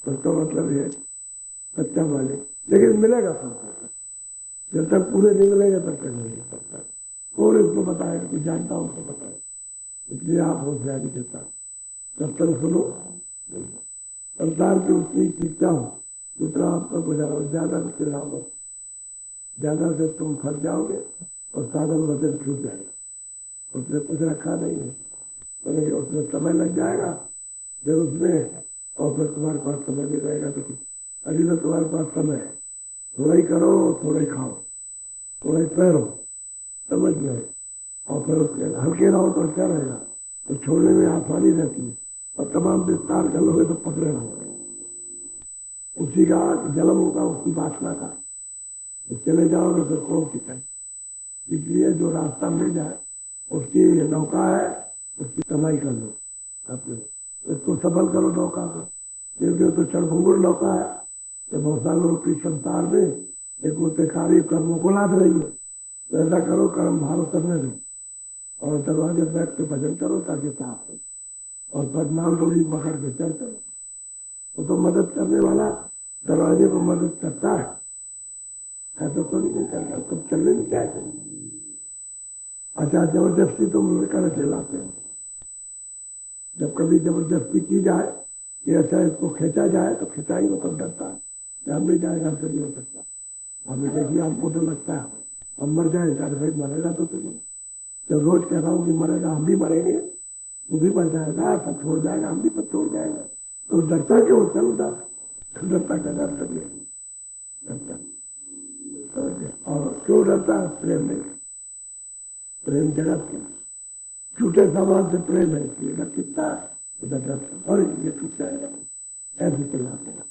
तो उसका मतलब ये सच्चा मालिक, लेकिन मिलेगा तुमको, जब तक पूरे नहीं मिलेंगे तब तक नहीं मिल सकता। और इसको बताएगा कि जानता हूं उसको बताए, इसलिए आप होशियारी के साथ सत्संग सुनो, संसार की उतनी शिक्षा हो जितना आपका गुजारो, ज्यादा से चिल्लाओ, ज्यादा से तुम फंस जाओगे और साधन वचन छूट जाएगा। उसने कुछ रखा नहीं है, तो उसमें समय लग जाएगा, फिर उसमें, और फिर तुम्हारे पास समय भी रहेगा तो अभी तो तुम्हारे पास समय है, थोड़ा ही करो, थोड़ा ही खाओ, थोड़ा ही पैरो, समझ गए, और फिर उसके हल्के रहो तो अच्छा रहेगा, तो छोड़ने में आसानी रहती है, और तमाम विस्तार कर लोगे तो पकड़े रहोगे। उसी का जन्म होगा, उसकी वासना का, तो चले जाओगे फिर कौन सिखाए। इसलिए जो रास्ता मिल जाए, उसकी नौका है, उसकी कमाई कर लो अपने, इसको सफल करो नौका को, क्योंकि तो क्षणभंगुर नौका है, जब बहुत सालों की संसार में एक उत्कारी कर्मों को लाद रही है, तो ऐसा करो कर्म भाव करने दो, और दरवाजे बैठ के भजन करो ताकि साफ हो, और बदनाम थोड़ी पकड़ के चल करो। तो मदद करने वाला दरवाजे को मदद करता है तो थोड़ी नहीं करता, तुम चलने नहीं चाहते। अच्छा, जबरदस्ती तुम लेकर चलाते हो, जब कभी जबरदस्ती की जाए कि ऐसा इसको खींचा जाए तो खिंचाई मतलब डरता है कि हम नहीं जाएगा, हमसे नहीं हो सकता, हमें देखिए हमको तो लगता है हम मर जाएगा, भाई मरेगा तो तुम्हें, जब रोज कह रहा हूँ कि मरेगा, हम भी मरेंगे, तू भी मर जाएगा, सब छोड़ जाएगा, हम भी सब छोड़ जाएगा, तो डरता क्यों, चल डरता का डर करिए, डरता। और क्यों डरता है, प्रेम नहीं, प्रेम जगत के छूटे सामान से प्रेम है, इसलिए डर कितना और ये छूट जाएगा, ऐसे चलाते हैं,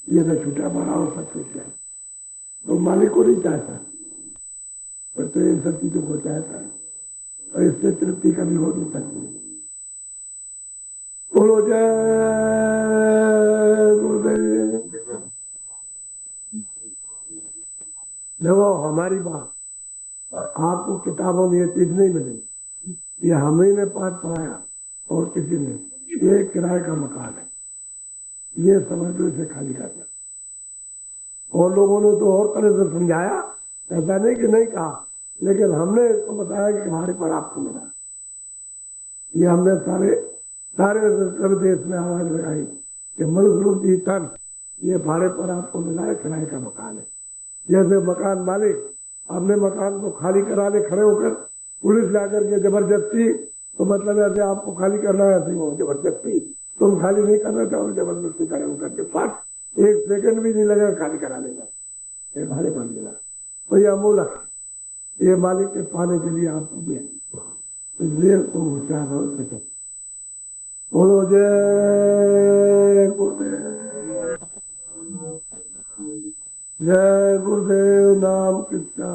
ये तो छूटा बढ़ाओ सब छूट जाए, तो मालिक को नहीं चाहता, पर तो इन सब चीजों को चाहता है, और इससे तृप्ति कभी हो नहीं सकती। बोलो जय गुरुदेव। देखो हमारी बात आपको किताबों में ये चीज नहीं मिलेगी, ये हम ही ने पाठ पढ़ाया, और किसी ने, ये किराए का मकान है, ये समझ लो इसे खाली करना। और लोगों ने तो और तरह से समझाया, ऐसा नहीं कि नहीं कहा, लेकिन हमने इसको बताया कि भाड़े पर आपको मिला। ये हमने सारे देश में आवाज लगाई कि मनुष्य रूपी तन ये भाड़े पर आपको मिला है, किराए का मकान है। जैसे मकान मालिक अपने मकान को खाली कराने खड़े होकर पुलिस ला करके जबरदस्ती, तो मतलब ऐसे आपको खाली करना है, ऐसे हो जबरदस्ती, तुम खाली नहीं करना चाहो, जबरदस्ती खड़े होकर के फट एक सेकंड भी नहीं लगा खाली करा लेगा, ये भाड़े पर मिला। तो ये अमूलक, ये मालिक के पाने के लिए आपको दिया, इसलिए तुम होशियार हो सके। बोलो जय गुरुदेव, जय गुरुदेव, नाम किसका।